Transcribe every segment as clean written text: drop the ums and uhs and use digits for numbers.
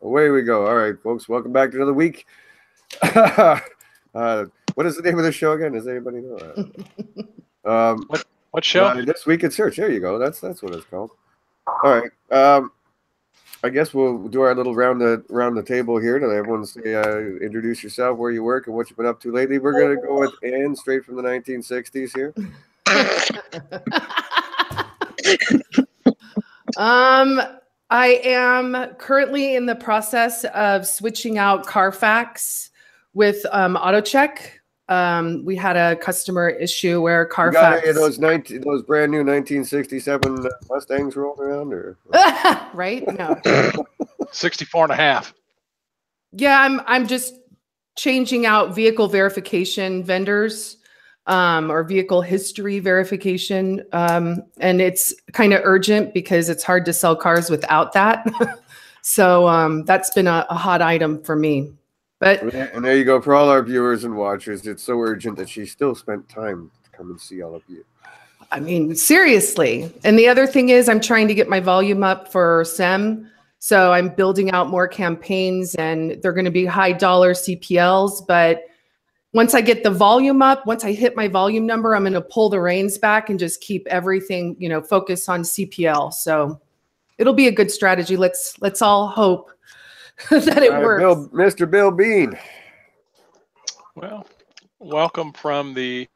Away we go. All right, folks, welcome back to another week. What is the name of the show again? Does anybody know? What show? This Week in Search. There you go. That's what it's called. All right. I guess we'll do our little round the table here. To everyone say, introduce yourself, where you work, and what you've been up to lately. We're gonna go with Ann, straight from the 1960s here. I am currently in the process of switching out Carfax with AutoCheck. We had a customer issue where Carfax. You got any of those brand new 1967 Mustangs rolling around, or right? No. 64 and a half. Yeah, I'm just changing out vehicle verification vendors. Or vehicle history verification. And it's kind of urgent because it's hard to sell cars without that. So that's been a hot item for me. But and there you go. For all our viewers and watchers, it's so urgent that she still spent time to come and see all of you. I mean, seriously. And the other thing is I'm trying to get my volume up for SEM. So I'm building out more campaigns, and they're going to be high dollar CPLs, but once I get the volume up, once I hit my volume number, I'm going to pull the reins back and just keep everything, focus on CPL. So it'll be a good strategy. Let's all hope that it works. Mr. Bill Bean. Well, welcome from the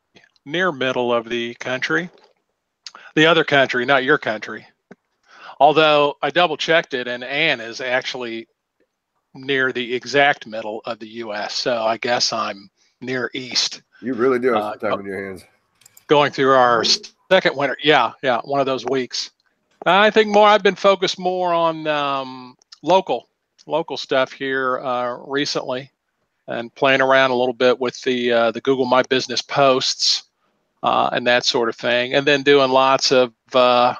near middle of the country. The other country, not your country. Although I double checked it, and Ann is actually near the exact middle of the U.S. So I guess I'm near east. You really do have some time in your hands. Going through our second winter. Yeah, one of those weeks. I think I've been focused more on local stuff here recently, and playing around a little bit with the Google My Business posts and that sort of thing, and then doing lots of Google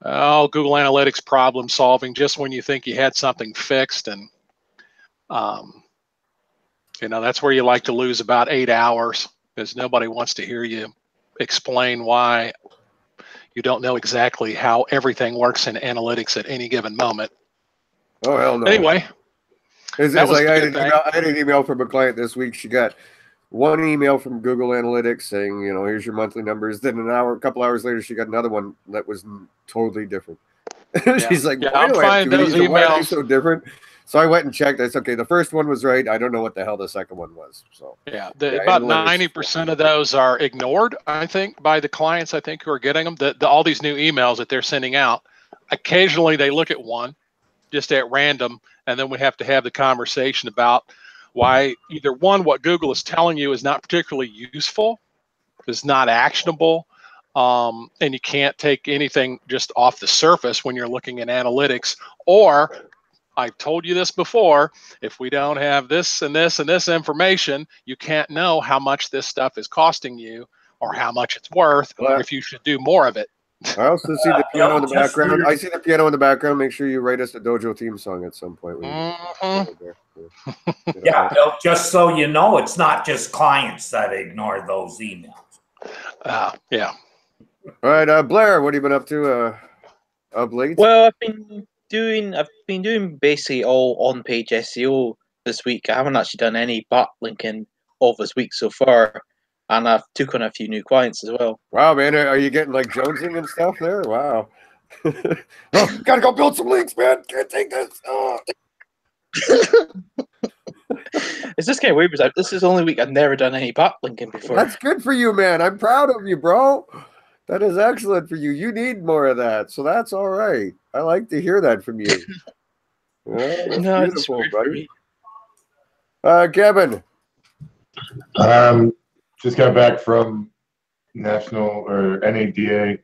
Analytics problem solving just when you think you had something fixed. And that's where you like to lose about 8 hours, because nobody wants to hear you explain why you don't know exactly how everything works in analytics at any given moment. Oh, hell no. Anyway. I had an email from a client this week. She got one email from Google Analytics saying, here's your monthly numbers. Then a couple hours later, she got another one that was totally different. She's like, I'm finding those emails. Why are they so different? So I went and checked. I said, okay, the first one was right. I don't know what the hell the second one was. So about 90% of those are ignored, I think, by the clients, I think, who are getting them. All these new emails that they're sending out, occasionally they look at one just at random, and then we have to have the conversation about why either one, what Google is telling you is not particularly useful, is not actionable, and you can't take anything just off the surface when you're looking at analytics, or I've told you this before, if we don't have this and this and this information, you can't know how much this stuff is costing you, or how much it's worth, or if you should do more of it. I also see the piano in the background. I see the piano in the background. Make sure you write us a Dojo theme song at some point. Yeah, Bill, just so you know, it's not just clients that ignore those emails. Yeah. All right, Blair, what have you been up to of late? Well, I've been doing basically all on-page SEO this week. I haven't actually done any backlinking of this week so far, and I've took on a few new clients as well. Wow, man, are you getting like jonesing and stuff there? Wow. Gotta go build some links, man. Can't take this. Oh. It's just kind of weird because this is the only week I've never done any backlinking before. That's good for you, man. I'm proud of you, bro. That is excellent for you. You need more of that, so that's all right. I like to hear that from you. That's beautiful, buddy. Kevin. Just got back from national or NADA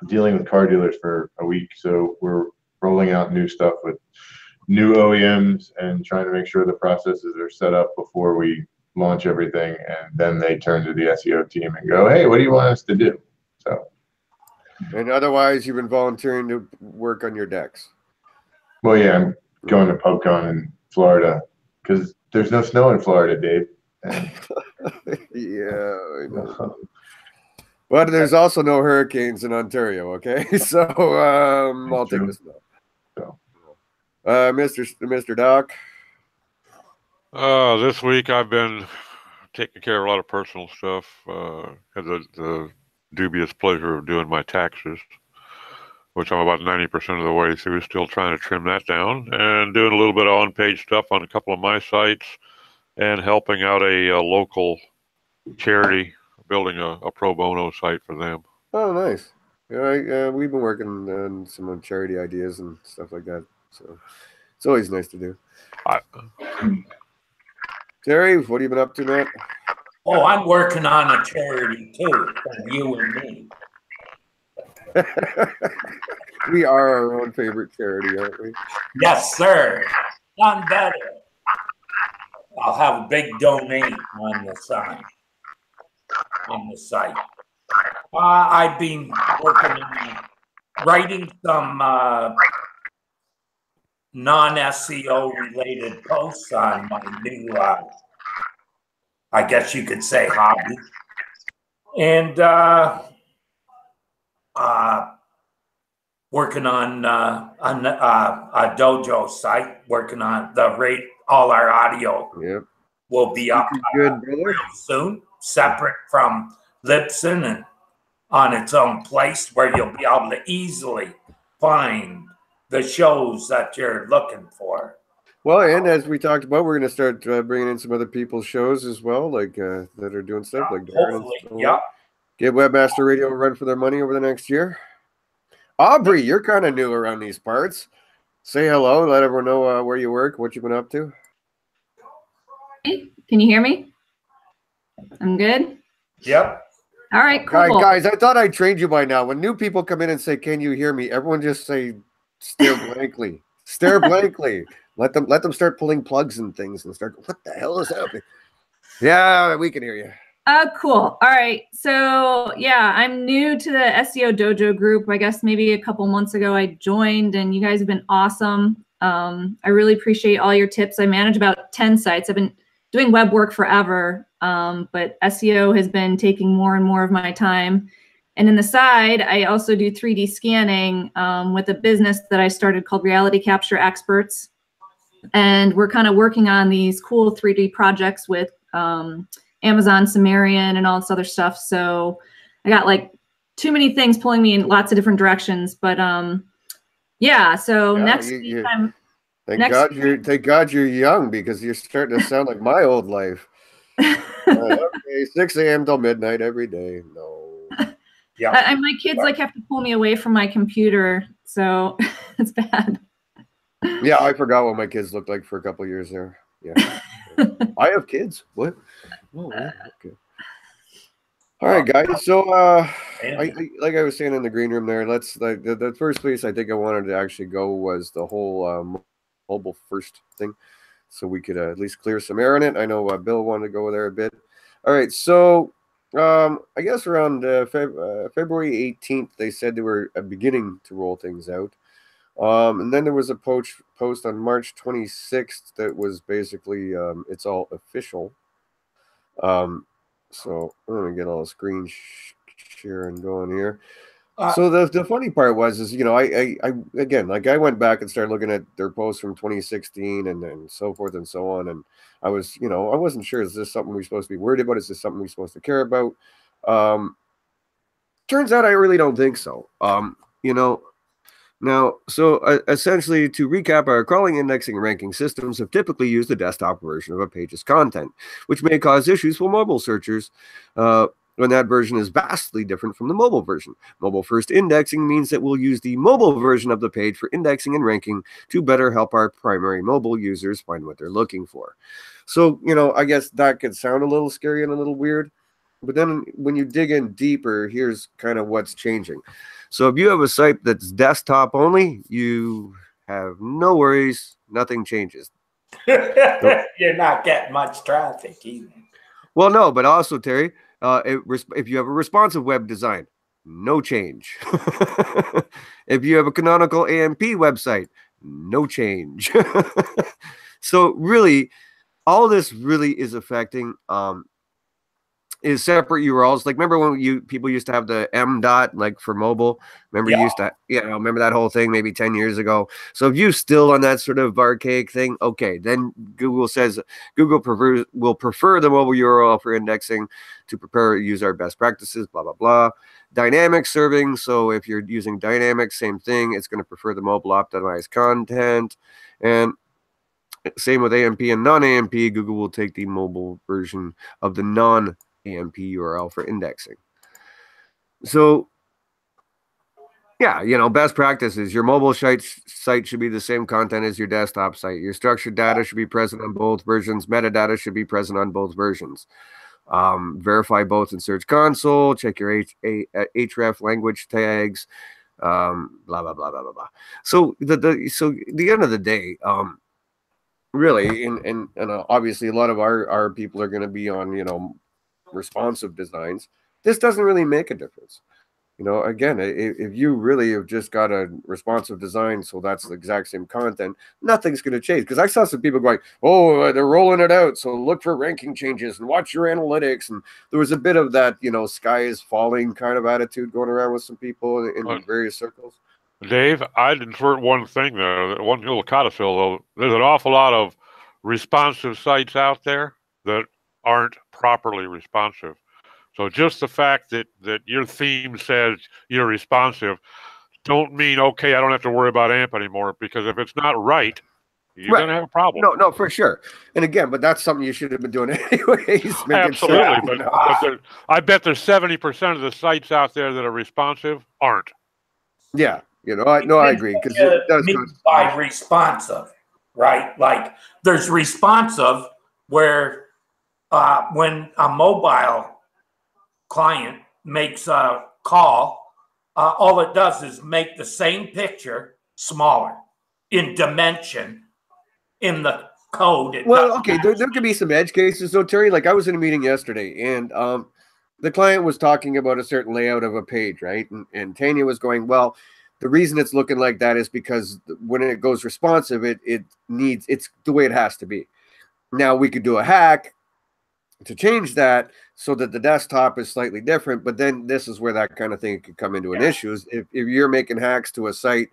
dealing with car dealers for a week. So we're rolling out new stuff with new OEMs and trying to make sure the processes are set up before we launch everything. And then they turn to the SEO team and go, hey, what do you want us to do? So. And otherwise, you've been volunteering to work on your decks. Well, yeah, I'm going to PubCon in Florida because there's no snow in Florida, Dave. Yeah, I know. But there's also no hurricanes in Ontario, okay? So I'll take the snow. Mr. Doc. This week I've been taking care of a lot of personal stuff. Had the dubious pleasure of doing my taxes, which I'm about 90% of the way through, still trying to trim that down, and doing a little bit of on-page stuff on a couple of my sites, and helping out a local charity, building a pro bono site for them. Oh, nice. Yeah, we've been working on some charity ideas and stuff like that, so it's always nice to do. Terry, what have you been up to, Matt? Oh, I'm working on a charity too, from you and me. We are our own favorite charity, aren't we? Yes, sir. None better. I'll have a big donate on the sign, on the site. I've been working on writing some non-SEO related posts on my new, I guess you could say, hobby. And working on a dojo site, working on the rate, all our audio will be up real soon, separate from Libsyn and on its own place, where you'll be able to easily find the shows that you're looking for. Well, and as we talked about, we're going to start bringing in some other people's shows as well, like that are doing stuff like Darren. Yeah. Give Webmaster Radio a run for their money over the next year. Aubrey, you're kind of new around these parts. Say hello. Let everyone know where you work, what you've been up to. Hey, can you hear me? I'm good. Yep. All right, cool. Guys, I thought I trained you by now. When new people come in and say, "Can you hear me?" everyone just say, "Stare blankly." Stare blankly. Let them start pulling plugs and things and start. What the hell is happening? Yeah, we can hear you. Cool. All right. So yeah, I'm new to the SEO Dojo group. I guess maybe a couple months ago I joined, and you guys have been awesome. I really appreciate all your tips. I manage about 10 sites. I've been doing web work forever, but SEO has been taking more and more of my time. And in the side, I also do 3D scanning with a business that I started called Reality Capture Experts. And we're kind of working on these cool 3D projects with Amazon Sumerian and all this other stuff. So I got like too many things pulling me in lots of different directions. But yeah, so next week I'm... Thank God you're young, because you're starting to sound like my old life. Okay, 6 a.m. till midnight every day. No. Yeah. And my kids like have to pull me away from my computer, so it's bad. Yeah, I forgot what my kids looked like for a couple of years there. Yeah. I have kids. What? Oh, yeah. Okay. All right, guys. So, like I was saying in the green room there, the first place I think I wanted to actually go was the whole mobile first thing, so we could at least clear some air on it. I know Bill wanted to go there a bit. All right, so I guess around February 18th, they said they were beginning to roll things out. And then there was a post on March 26th that was basically it's all official. So I'm gonna get all the screen sharing going here. So the funny part was, you know, I again, like, I went back and started looking at their posts from 2016 and so forth and so on, and I was, you know, I wasn't sure, is this something we're supposed to be worried about? Is this something we're supposed to care about? Turns out I really don't think so. You know. Now, so essentially, to recap, our crawling, indexing, and ranking systems have typically used the desktop version of a page's content, which may cause issues for mobile searchers when that version is vastly different from the mobile version. Mobile-first indexing means that we'll use the mobile version of the page for indexing and ranking to better help our primary mobile users find what they're looking for. So, you know, I guess that could sound a little scary and a little weird, but then when you dig in deeper, here's kind of what's changing. So if you have a site that's desktop only, you have no worries. Nothing changes. You're not getting much traffic either. Well, no, but also, Terry, if you have a responsive web design, no change. If you have a canonical AMP website, no change. So really, all this really is affecting is separate URLs. Like, remember when people used to have the M dot, like for mobile? Remember, you used to, remember that whole thing maybe 10 years ago? So if you still on that sort of archaic thing, okay, then Google will prefer the mobile URL for indexing to use our best practices, blah, blah, blah. Dynamic serving. So if you're using dynamic, same thing. It's going to prefer the mobile optimized content. And same with AMP and non-AMP, Google will take the mobile version of the non-AMP URL for indexing. So, yeah, best practices. Your mobile site should be the same content as your desktop site. Your structured data should be present on both versions. Metadata should be present on both versions. Verify both in Search Console. Check your href language tags. Blah, blah, blah, blah, blah, blah. So, the end of the day, really, and obviously a lot of our people are going to be on, responsive designs. This doesn't really make a difference. Again, if you really have just got a responsive design, so that's the exact same content, nothing's going to change. Because I saw some people going, oh, they're rolling it out, so look for ranking changes and watch your analytics. And there was a bit of that, sky is falling kind of attitude going around with some people in various circles. Dave, I'd insert one thing there, one little codicil, though. There's an awful lot of responsive sites out there that aren't properly responsive. So just the fact that your theme says you're responsive don't mean, okay, I don't have to worry about AMP anymore, because if it's not right, you're going to have a problem. No, for sure. And again, but that's something you should have been doing anyways. Absolutely. But I bet there's 70% of the sites out there that are responsive aren't. Yeah. I agree. Because it does by responsive, right? Like there's responsive where when a mobile client makes a call, all it does is make the same picture smaller in dimension in the code. Okay, there could be some edge cases though, Terry. Like I was in a meeting yesterday and the client was talking about a certain layout of a page, right? And Tanya was going, well, the reason it's looking like that is because when it goes responsive, it's the way it has to be. Now we could do a hack to change that so that the desktop is slightly different, but then this is where that kind of thing could come into an issue. If you're making hacks to a site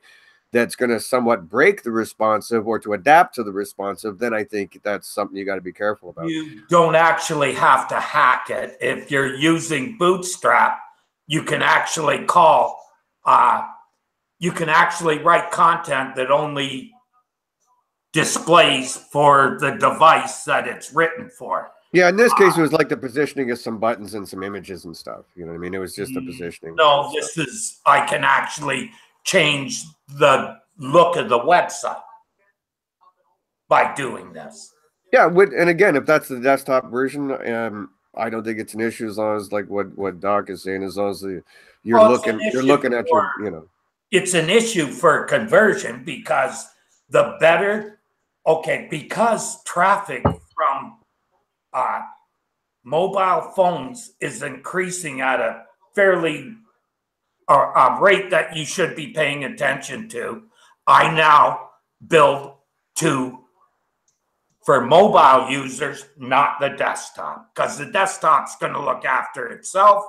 that's going to somewhat break the responsive or to adapt to the responsive, then I think that's something you got to be careful about. You don't actually have to hack it. If you're using Bootstrap, you can actually write content that only displays for the device that it's written for. Yeah, in this case, it was like the positioning of some buttons and some images and stuff. You know what I mean? It was just the positioning. No, I can actually change the look of the website by doing this. Yeah, and again, if that's the desktop version, I don't think it's an issue as long as like what Doc is saying, as long as you're looking at your. It's an issue for conversion because because traffic from mobile phones is increasing at a fairly rate that you should be paying attention to. I now build for mobile users, not the desktop, because the desktop's going to look after itself.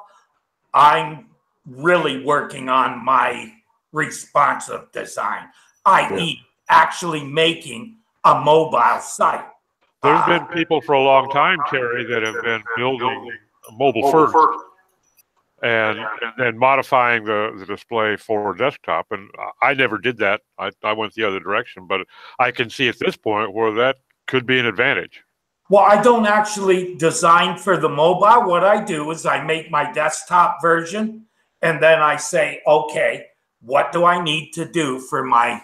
I'm really working on my responsive design, i.e. actually making a mobile site. There's been people for a long time, Terry, that have been building mobile first and then modifying the display for desktop. And I never did that. I went the other direction. But I can see at this point where that could be an advantage. Well, I don't actually design for the mobile. What I do is I make my desktop version, and then I say, okay, what do I need to do for my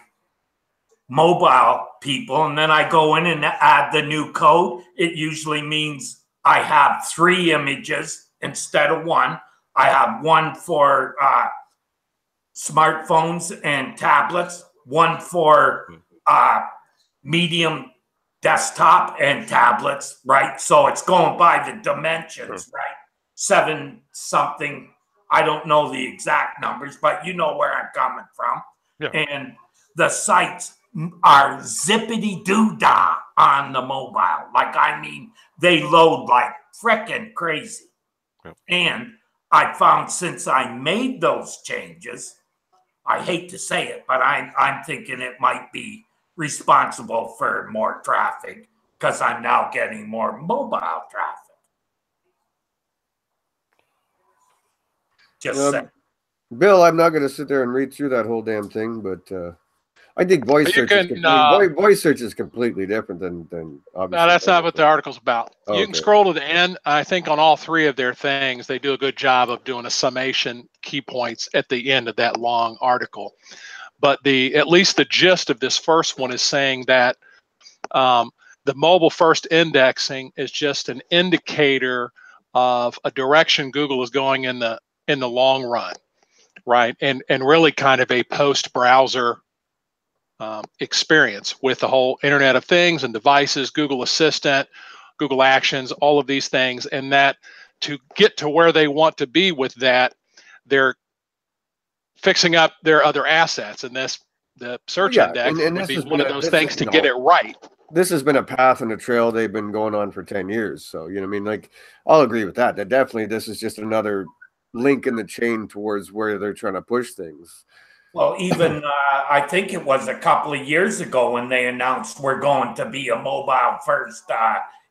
mobile people? And then I go in and add the new code. It usually means I have 3 images instead of 1. I have 1 for smartphones and tablets, 1 for medium desktop and tablets, right? So it's going by the dimensions, right? 7 something. I don't know the exact numbers, but you know where I'm coming from. Yeah. And the sites are zippity-doo-dah on the mobile. Like, I mean, they load like frickin' crazy. Yep. And I found since I made those changes, I hate to say it, but I'm thinking it might be responsible for more traffic because I'm now getting more mobile traffic. Just saying. Bill, I'm not going to sit there and read through that whole damn thing, but I think voice search is completely different than obviously. No, that's not what the article's about. Oh, you can scroll to the end. I think on all three of their things, they do a good job of doing a summation, key points at the end of that long article. But at least the gist of this first one is saying that the mobile first indexing is just an indicator of a direction Google is going in the long run, right? And really kind of a post-browser experience with the whole Internet of Things and devices, Google Assistant, Google Actions, all of these things. And that to get to where they want to be with that, they're fixing up their other assets. And the search index would be one of those things to get it right. This has been a path and a trail they've been going on for 10 years. So, you know what I mean? Like, I'll agree with that. That definitely this is just another link in the chain towards where they're trying to push things. Well, even I think it was a couple of years ago when they announced we're going to be a mobile first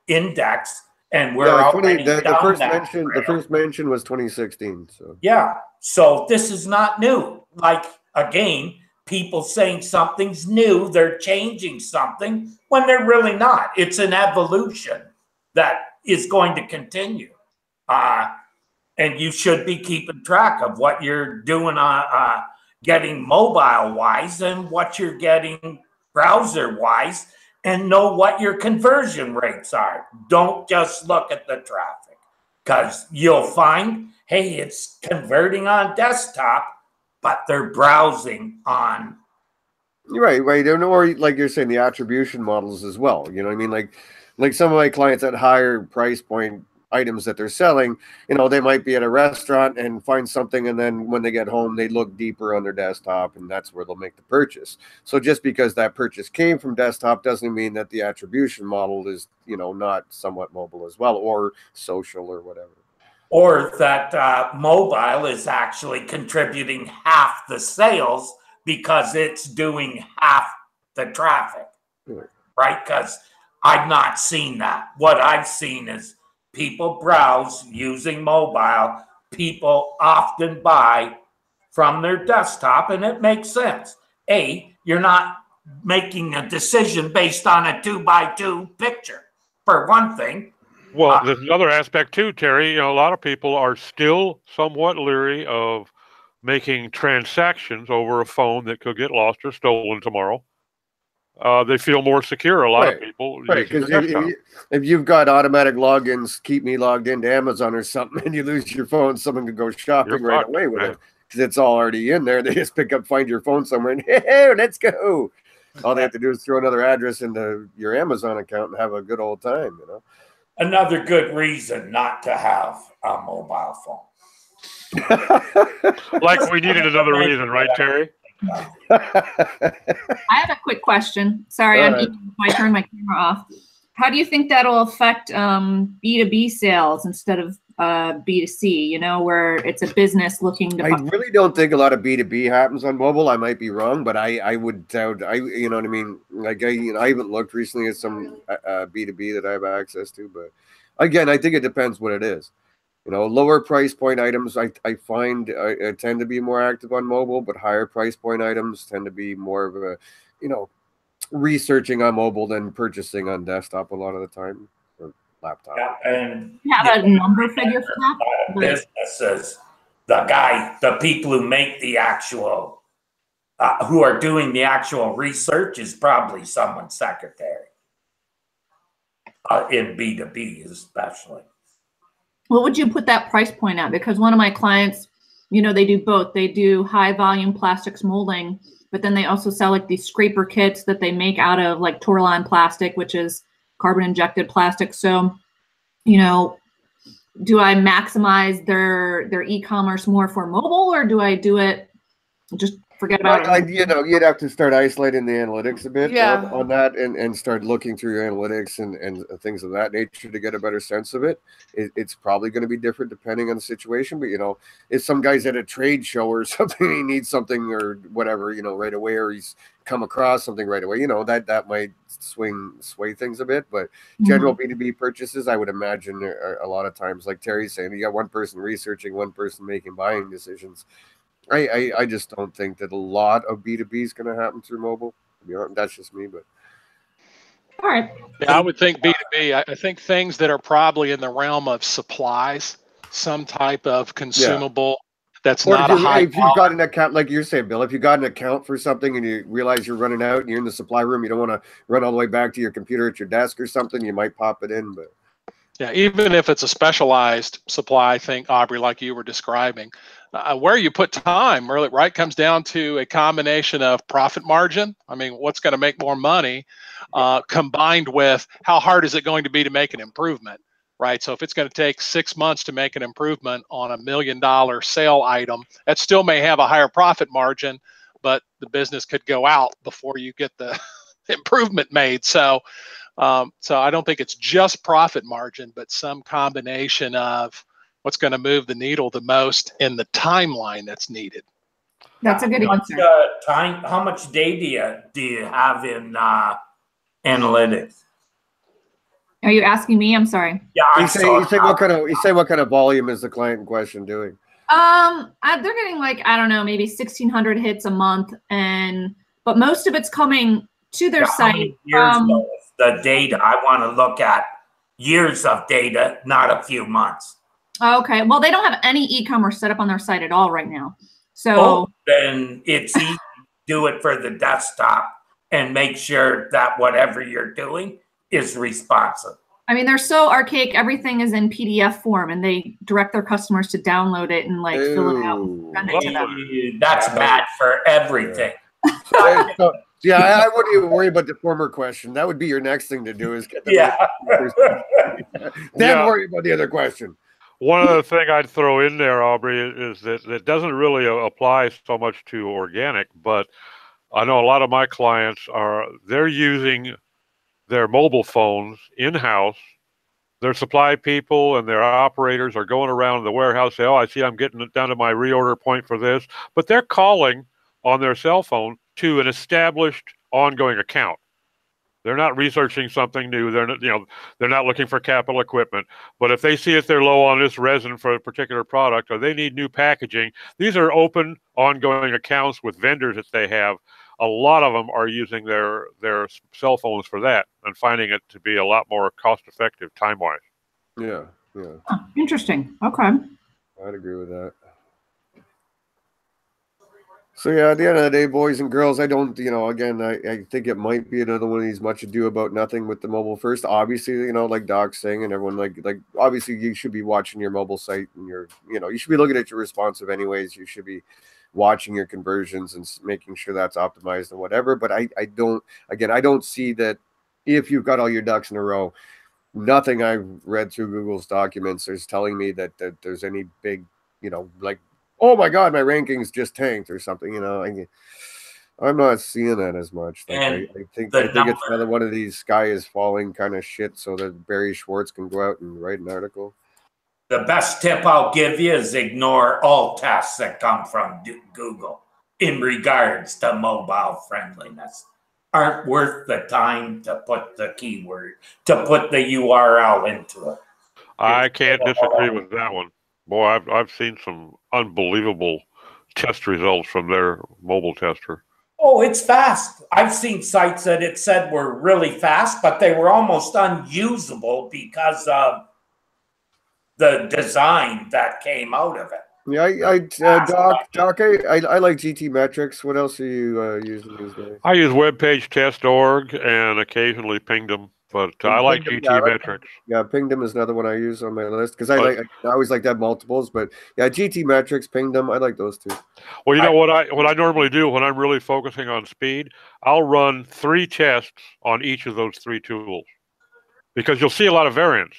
index, and we're already down the first mention was 2016. So yeah, so this is not new. Like again, people saying something's new, they're changing something when they're really not. It's an evolution that is going to continue, and you should be keeping track of what you're doing on. Getting mobile wise and what you're getting browser wise, and know what your conversion rates are. Don't just look at the traffic, because you'll find, hey, it's converting on desktop, but they're browsing on. Right. Or like you're saying, the attribution models as well. You know what I mean? Like some of my clients at higher price point items that they're selling, you know, they might be at a restaurant and find something, and then when they get home, they look deeper on their desktop, and that's where they'll make the purchase. So just because that purchase came from desktop doesn't mean that the attribution model is, you know, not somewhat mobile as well, or social or whatever. Or that mobile is actually contributing half the sales because it's doing half the traffic, right? Because I've not seen that. What I've seen is people browse using mobile. People often buy from their desktop, and it makes sense. You're not making a decision based on a 2x2 picture, for one thing. Well, there's another aspect too, Terry. You know, a lot of people are still somewhat leery of making transactions over a phone that could get lost or stolen tomorrow. They feel more secure. A lot of people, right? Because if you've got automatic logins, keep me logged into Amazon or something, and you lose your phone, someone can go shopping right away with it because it's all already in there. They just find your phone somewhere, and hey, let's go. All they have to do is throw another address into your Amazon account and have a good old time. You know, another good reason not to have a mobile phone. Like we needed another reason, right, Terry? I have a quick question. Sorry, I turned my camera off. How do you think that'll affect B2B sales instead of B2C, you know, where it's a business looking to... I really don't think a lot of B2B happens on mobile. I might be wrong, but I would doubt, you know what I mean? Like, I haven't looked recently at some B2B that I have access to, but again, I think it depends what it is. You know, lower price point items, I find I tend to be more active on mobile, but higher price point items tend to be more of a, you know, researching on mobile than purchasing on desktop a lot of the time, or laptop. Yeah, and you have a number figure for that? Businesses, the people who make the actual, who are doing the actual research is probably someone's secretary, in B2B especially. What would you put that price point at? Because one of my clients, you know, they do both. They do high volume plastics molding, but then they also sell like these scraper kits that they make out of like Torline plastic, which is carbon injected plastic. So, you know, do I maximize their e-commerce more for mobile, or do I do it just forget about it. You know, you'd have to start isolating the analytics a bit Yeah. on that and start looking through your analytics and things of that nature to get a better sense of it. It's probably going to be different depending on the situation. But, you know, if some guy's at a trade show or something, he needs something or whatever, you know, right away, or he's come across something right away, you know, that might sway things a bit. But general B2B purchases, I would imagine a lot of times, like Terry's saying, you got one person researching, one person making buying decisions. I just don't think that a lot of B2B is going to happen through mobile. You know, that's just me, but. All right. Yeah, I would think B2B. I think things that are probably in the realm of supplies, some type of consumable that's Or not a high. if you've got an account, like you're saying, Bill, if you got an account for something and you realize you're running out and you're in the supply room, you don't want to run all the way back to your computer at your desk or something, you might pop it in, but. Yeah, even if it's a specialized supply thing, Aubrey, like you were describing, where you put time, really, right, comes down to a combination of profit margin. I mean, what's going to make more money, combined with how hard is it going to be to make an improvement, right? So if it's going to take 6 months to make an improvement on $1 million sale item, that still may have a higher profit margin, but the business could go out before you get the improvement made. So I don't think it's just profit margin, but some combination of what's going to move the needle the most in the timeline that's needed. That's a good answer. How much data do you have in analytics? Are you asking me? I'm sorry. Yeah, you say what kind of volume is the client in question doing? They're getting like, I don't know, maybe 1,600 hits a month, but most of it's coming to their site from the data. I want to look at years of data, not a few months. Okay. Well, they don't have any e-commerce set up on their site at all right now. So then it's easy to do it for the desktop and make sure that whatever you're doing is responsive. I mean, they're so archaic. Everything is in PDF form, and they direct their customers to download it and like fill it out and send it to them. That's bad for everything. Yeah, I wouldn't even worry about the former question. That would be your next thing to do is get the then worry about the other question. One other thing I'd throw in there, Aubrey, is that it doesn't really apply so much to organic, but I know a lot of my clients they're using their mobile phones in-house. Their supply people and their operators are going around the warehouse, say, oh, I see I'm getting down to my reorder point for this, but they're calling on their cell phone to an established ongoing account. They're not researching something new. They're not looking for capital equipment. But if they see if they're low on this resin for a particular product or they need new packaging, these are open, ongoing accounts with vendors that they have. A lot of them are using their cell phones for that and finding it to be a lot more cost-effective time-wise. Yeah. Oh, interesting. Okay. I'd agree with that. So yeah, at the end of the day, boys and girls, I don't, again, I think it might be another one of these much ado about nothing with the mobile first. Obviously, like Doc's saying, and everyone like obviously you should be watching your mobile site and you should be looking at your responsive anyways. You should be watching your conversions and making sure that's optimized and whatever. But I don't see that if you've got all your ducks in a row. Nothing I've read through Google's documents is telling me that there's any big, like, oh my God, my rankings just tanked or something. I'm not seeing that as much. Like, I think it's another one of these sky is falling kind of shit, so that Barry Schwartz can go out and write an article. The best tip I'll give you is ignore all tests that come from Google in regards to mobile friendliness. Aren't worth the time to put the keyword, to put the URL into it. I can't disagree with that one. Boy, I've seen some unbelievable test results from their mobile tester. Oh, it's fast. I've seen sites that it said were really fast, but they were almost unusable because of the design that came out of it. Yeah, Doc, I like GT Metrics. What else are you using these days? I use webpagetest.org and occasionally Pingdom, but I like GT Metrics. Yeah, Pingdom is another one I use on my list because I always like to have multiples. But yeah, GT Metrics, Pingdom, I like those two. Well, you know what I normally do when I'm really focusing on speed, I'll run 3 tests on each of those 3 tools. Because you'll see a lot of variance.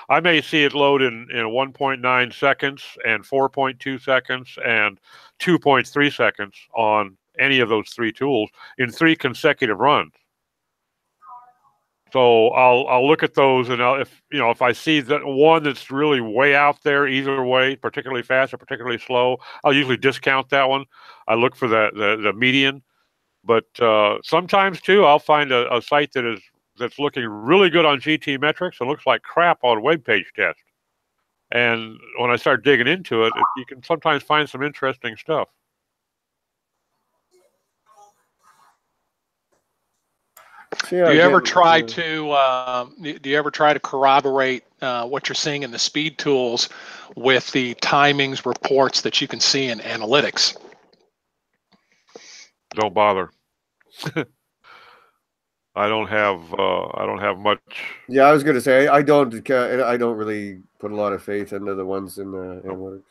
I may see it load in 1.9 seconds and 4.2 seconds and 2.3 seconds on any of those 3 tools in 3 consecutive runs. So I'll look at those, and if I see that one that's really way out there either way, particularly fast or particularly slow, I'll usually discount that one. I look for the median, but sometimes too I'll find a site that's looking really good on GT metrics and looks like crap on web page test. And when I start digging into it, you can sometimes find some interesting stuff. Do you ever try to corroborate what you're seeing in the speed tools with the timings reports that you can see in analytics? Don't bother. I don't have much. Yeah, I was going to say I don't really put a lot of faith into the ones in the analytics,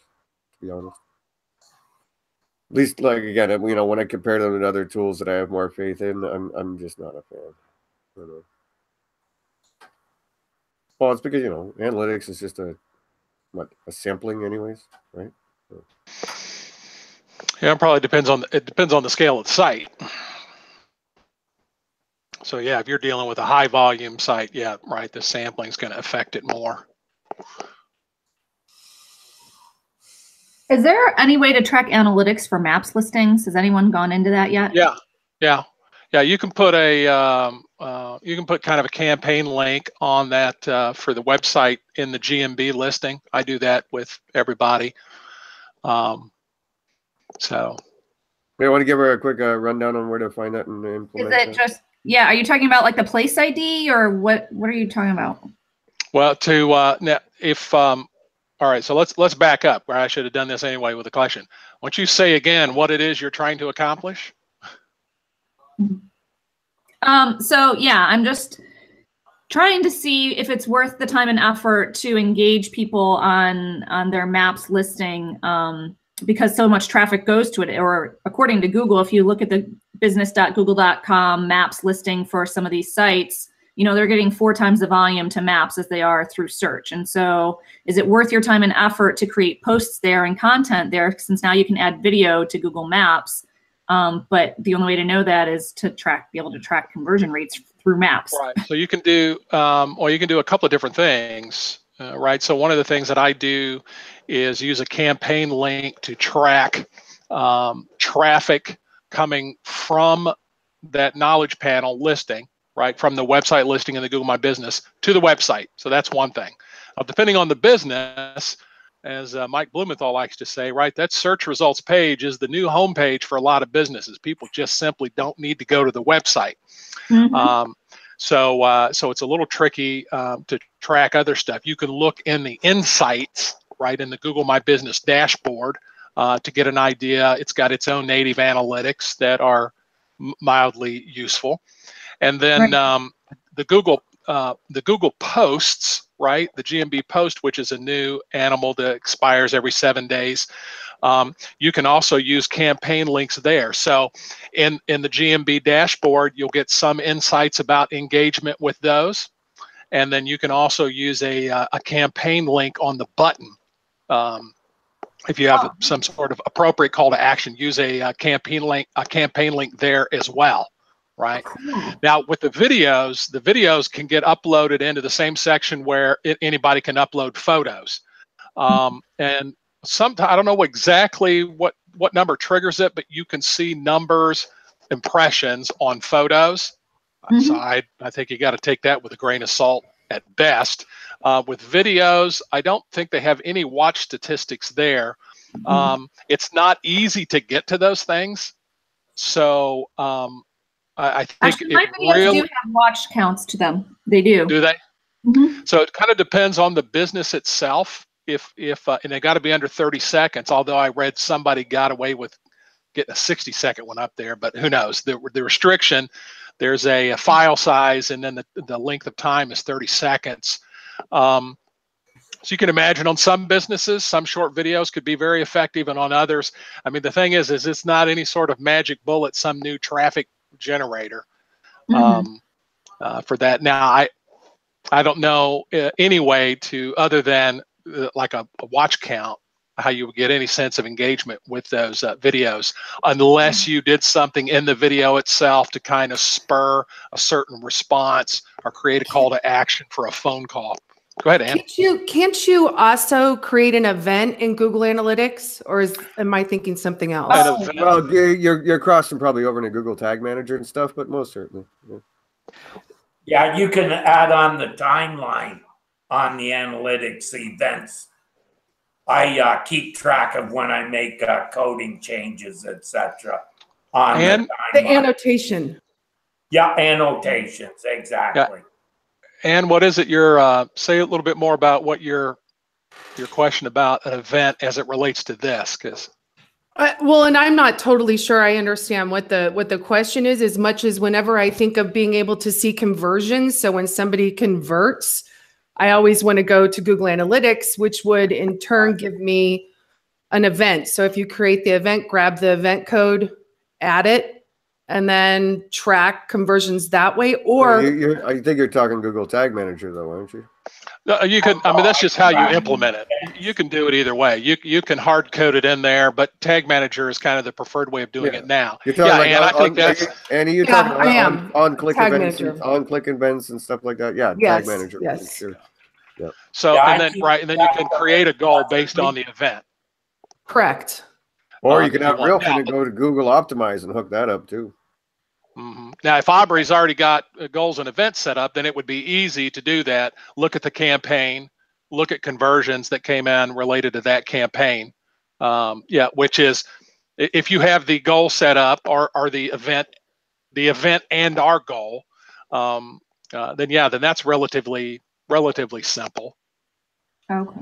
to be honest. At least, like, again, when I compare them to other tools that I have more faith in, I'm just not a fan. I don't know. Well, it's because analytics is just a sampling, anyways, right? So. Yeah, it probably depends on the scale of the site. So yeah, if you're dealing with a high volume site, yeah, right, the sampling is going to affect it more. Is there any way to track analytics for maps listings? Has anyone gone into that yet? Yeah. You can put kind of a campaign link on that for the website in the GMB listing. I do that with everybody. So. I want to give her a quick rundown on where to find that and implement. Is it just? Yeah, are you talking about like the place ID or what are you talking about? Well, all right, so let's back up. Where I should have done this anyway with the collection. Why don't you say again what it is you're trying to accomplish? So yeah, I'm just trying to see if it's worth the time and effort to engage people on their maps listing, because so much traffic goes to it. Or according to Google, if you look at the business.google.com maps listing for some of these sites, they're getting 4 times the volume to maps as they are through search. And so is it worth your time and effort to create posts there and content there, since now you can add video to Google Maps? But the only way to know that is to be able to track conversion rates through maps. Right. So you can do, you can do a couple of different things, right? So one of the things that I do is use a campaign link to track traffic coming from that knowledge panel listing, right? From the website listing in the Google My Business to the website. So that's one thing. Depending on the business, as Mike Blumenthal likes to say, right, that search results page is the new homepage for a lot of businesses. People just simply don't need to go to the website. Mm-hmm. So it's a little tricky to track other stuff. You can look in the insights, right, in the Google My Business dashboard to get an idea. It's got its own native analytics that are mildly useful. And then the Google Posts, right? The GMB Post, which is a new animal that expires every 7 days. You can also use campaign links there. So in the GMB dashboard, you'll get some insights about engagement with those. And then you can also use a campaign link on the button. If you have some sort of appropriate call to action, use a campaign link there as well. Right. Now with the videos can get uploaded into the same section where anybody can upload photos. And sometimes, I don't know exactly what number triggers it, but you can see numbers, impressions on photos. Mm-hmm. So I think you got to take that with a grain of salt at best. With videos, I don't think they have any watch statistics there. Mm-hmm. It's not easy to get to those things. So I think actually, my videos do have watch counts to them. They do. Do they? Mm-hmm. So it kind of depends on the business itself. If and they got to be under 30 seconds. Although I read somebody got away with getting a 60-second one up there, but who knows? The restriction, there's a file size, and then the length of time is 30 seconds. So you can imagine on some businesses, some short videos could be very effective, and on others, I mean, the thing is it's not any sort of magic bullet, some new traffic generator for that. Now I don't know any way to, other than like a watch count, how you would get any sense of engagement with those videos unless you did something in the video itself to kind of spur a certain response or create a call to action for a phone call. Go ahead, Ann. Can't you also create an event in Google Analytics, or am I thinking something else? Well, you're crossing probably over into Google Tag Manager and stuff, but most certainly. Yeah, you can add on the timeline on the analytics events. I keep track of when I make coding changes, etc. And the annotation. Yeah, annotations, exactly. Yeah. And what is it? Your say a little bit more about what your question about an event as it relates to this, because. Well, and I'm not totally sure I understand what the question is, as much as whenever I think of being able to see conversions. So when somebody converts, I always want to go to Google Analytics, which would in turn give me an event. So if you create the event, grab the event code, add it, and then track conversions that way. Or I think you're talking Google Tag Manager, though, aren't you? You can. I mean, that's just how you implement it. You can do it either way. You can hard code it in there, but Tag Manager is kind of the preferred way of doing it now. You're talking and I think that's. Annie, you're talking on-click events, on-click events and stuff like that. Yeah, yes, Tag Manager. Yes. Sure. Yeah. So and then you can create a goal based on the event. Correct. Or you can have real fun and go to Google Optimize and hook that up too. Mm-hmm. Now, if Aubrey's already got goals and events set up, then it would be easy to do that. Look at the campaign, look at conversions that came in related to that campaign. Which is if you have the goal set up or the event and our goal, then that's relatively simple. Okay.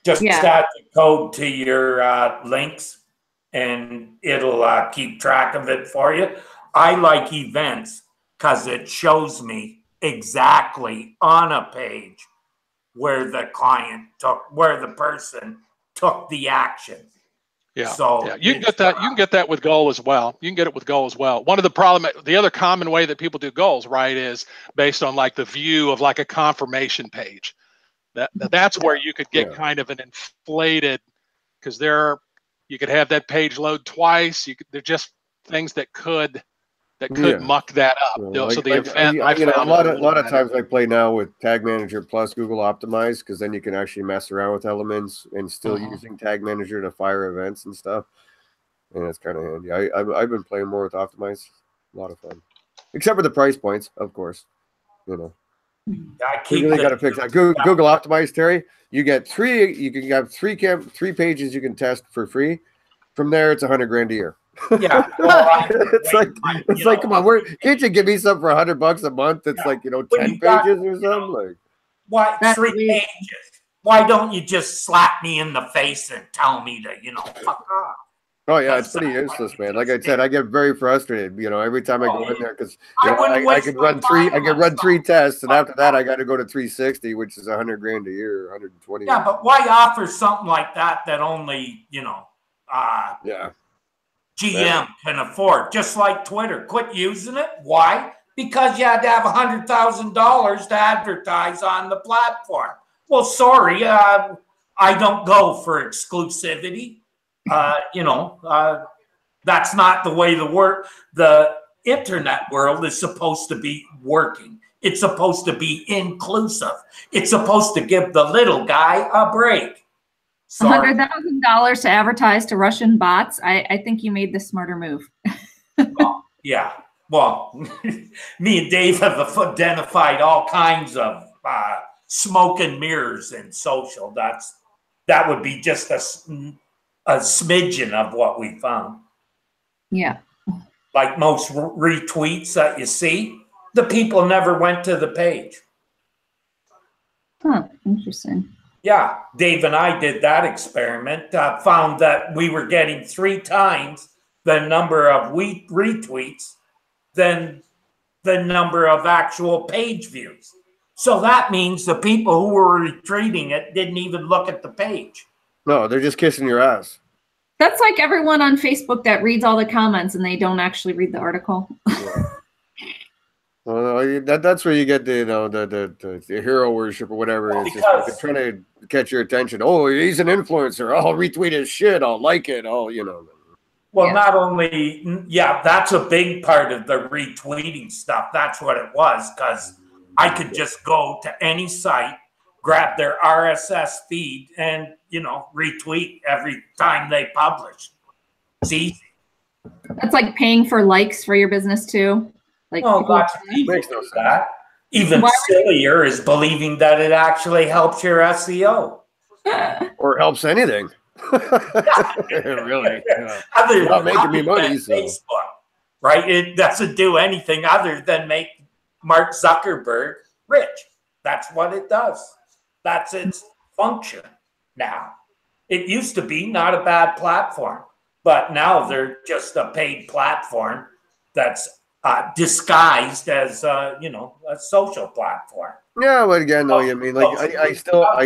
Just add the code to your links, and it'll keep track of it for you. I like events because it shows me exactly on a page where the person took the action. Yeah. So you can get that. You can get that with goal as well. You can get it with goal as well. The other common way that people do goals, right, is based on like the view of like a confirmation page. That's where you could get kind of an inflated, because you could have that page load twice. They're just things that could muck that up. So the event, a lot of times I play now with Tag Manager plus Google Optimize, because then you can actually mess around with elements and still using Tag Manager to fire events and stuff. And it's kind of handy. I've been playing more with Optimize. A lot of fun, except for the price points, of course. You really got to fix that. Google Optimize, Terry. You get three. You can have three pages you can test for free. From there, it's $100,000 a year. Yeah, it's like, come on, can't you give me something for $100 a month? It's like 10 pages or something. Like, why 3 pages? Why don't you just slap me in the face and tell me to fuck off? Oh yeah, it's pretty useless, man. Like I said, I get very frustrated. Every time I go in there, because I could run three. I can run 3 tests, and after that, I got to go to 360, which is $100,000 a year, 120. Yeah, but why offer something like that only GM can afford? Just like Twitter, quit using it. Why? Because you had to have $100,000 to advertise on the platform. Well, sorry, I don't go for exclusivity. That's not the way the internet world is supposed to be working. It's supposed to be inclusive. It's supposed to give the little guy a break. $100,000 to advertise to Russian bots. I think you made the smarter move. Yeah. Well, me and Dave have identified all kinds of smoke and mirrors in social. That would be just a smidgen of what we found. Yeah. Like most retweets that you see, the people never went to the page. Huh. Interesting. Yeah. Dave and I did that experiment, found that we were getting 3 times the number of retweets than the number of actual page views. So that means the people who were retweeting it didn't even look at the page. No, they're just kissing your ass. That's like everyone on Facebook that reads all the comments and they don't actually read the article. Well, that's where you get the the hero worship or whatever. Well, it's just they're trying to catch your attention. Oh, he's an influencer. I'll retweet his shit. I'll like it. I'll Well, not only, yeah, that's a big part of the retweeting stuff. That's what it was, because I could just go to any site, grab their RSS feed, and retweet every time they publish. See, that's like paying for likes for your business too. Like, lots of people do that. Even sillier is believing that it actually helps your SEO or helps anything. Really, other not making me money. So. Facebook, right? It doesn't do anything other than make Mark Zuckerberg rich. That's what it does. That's its function now. It used to be not a bad platform, but now they're just a paid platform that's disguised as a social platform. Yeah, but again, though, I mean, like I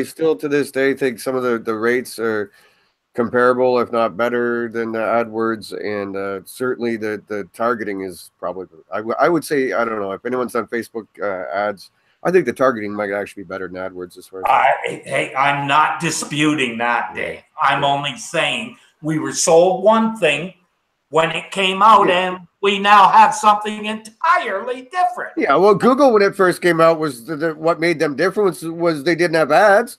still to this day think some of the rates are comparable, if not better, than the AdWords, and certainly the targeting is probably. I would say, I don't know if anyone's done Facebook ads. I think the targeting might actually be better than AdWords as far as. Hey, I'm not disputing that, Dave. I'm only saying we were sold one thing when it came out, and we now have something entirely different. Yeah, well, Google when it first came out was what made them different was they didn't have ads.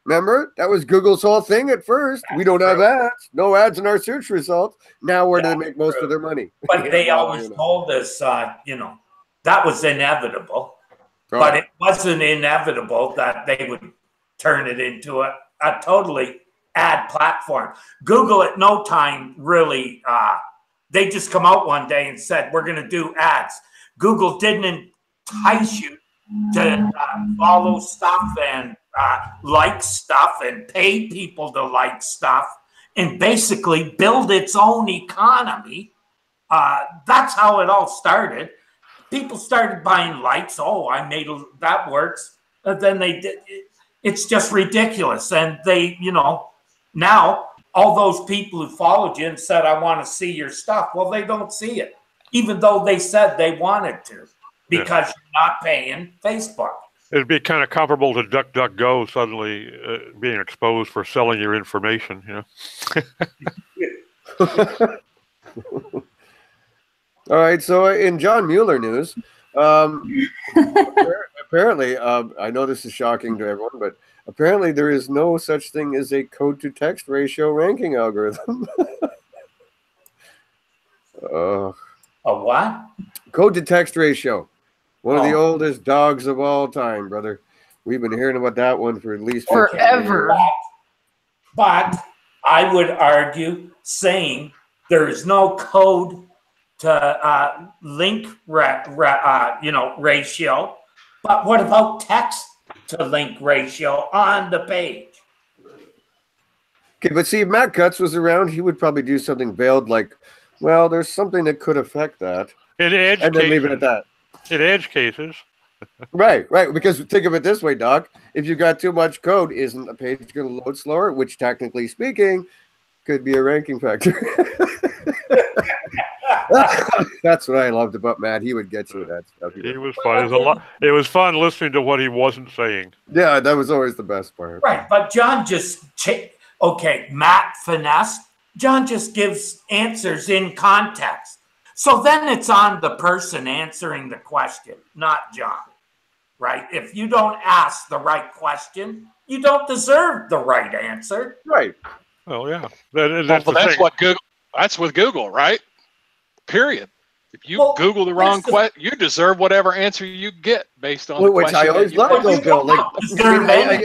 Remember, that was Google's whole thing at first. We don't have ads, no ads in our search results. Now where do they make most of their money? But they always told us, that was inevitable. Right. But it wasn't inevitable that they would turn it into a totally ad platform. Google at no time really, they just come out one day and said, we're going to do ads. Google didn't entice you to follow stuff and like stuff and pay people to like stuff and basically build its own economy. That's how it all started. People started buying likes. Oh, I made that works. And then they did. It's just ridiculous. And they, now all those people who followed you and said, I want to see your stuff. Well, they don't see it, even though they said they wanted to, because you're not paying Facebook. It'd be kind of comparable to DuckDuckGo suddenly being exposed for selling your information, All right, so in John Mueller news, apparently, I know this is shocking to everyone, but apparently there is no such thing as a code-to-text ratio ranking algorithm. A what? Code-to-text ratio. One of the oldest dogs of all time, brother. We've been hearing about that one for at least forever. But I would argue saying there is no code to link ratio, but what about text to link ratio on the page? Okay, but see, if Matt Cutts was around, he would probably do something veiled like, well, there's something that could affect that. In edge and then leave it at that. In edge cases. Right. Because think of it this way, Doc. If you got too much code, isn't the page going to load slower? Which, technically speaking, could be a ranking factor. That's what I loved about Matt. He would get you that stuff. He was fun. It was fun listening to what he wasn't saying. Yeah, that was always the best part. Right, but John just Matt finesse. John just gives answers in context. So then it's on the person answering the question, not John. Right? If you don't ask the right question, you don't deserve the right answer. Right. Oh yeah. That's with Google, right? Period. If you Google the wrong question, you deserve whatever answer you get based on the which question. I always love, though, Bill. Like,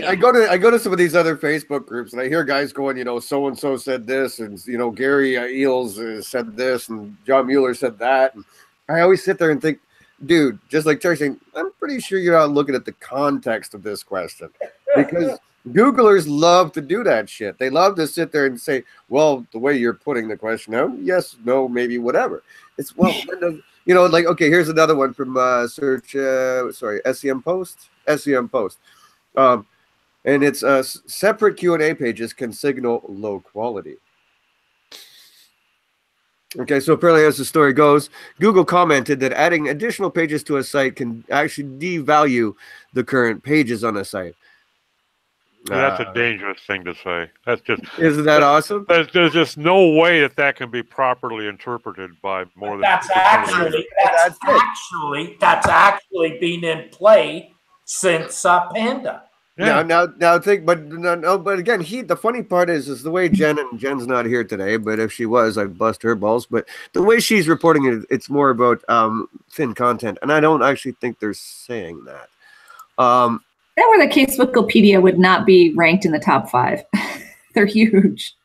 I go to some of these other Facebook groups, and I hear guys going, so and so said this, and Gary Eels said this, and John Mueller said that. And I always sit there and think, dude, just like Terry saying, I'm pretty sure you're not looking at the context of this question, because Googlers love to do that shit. They love to sit there and say, well, the way you're putting the question out, yes, no, maybe, whatever. It's, like, okay, here's another one from SEM Post. And it's separate Q&A pages can signal low quality. Okay, so apparently, as the story goes, Google commented that adding additional pages to a site can actually devalue the current pages on a site. That's a dangerous thing to say. That's just isn't that awesome? There's just no way that can be properly interpreted by more than. That's actually been in play since Panda. Yeah. Now think, but again, the funny part is the way Jen's not here today, but if she was, I'd bust her balls. But the way she's reporting it, it's more about thin content, and I don't actually think they're saying that. That were the case, Wikipedia would not be ranked in the top 5. They're huge.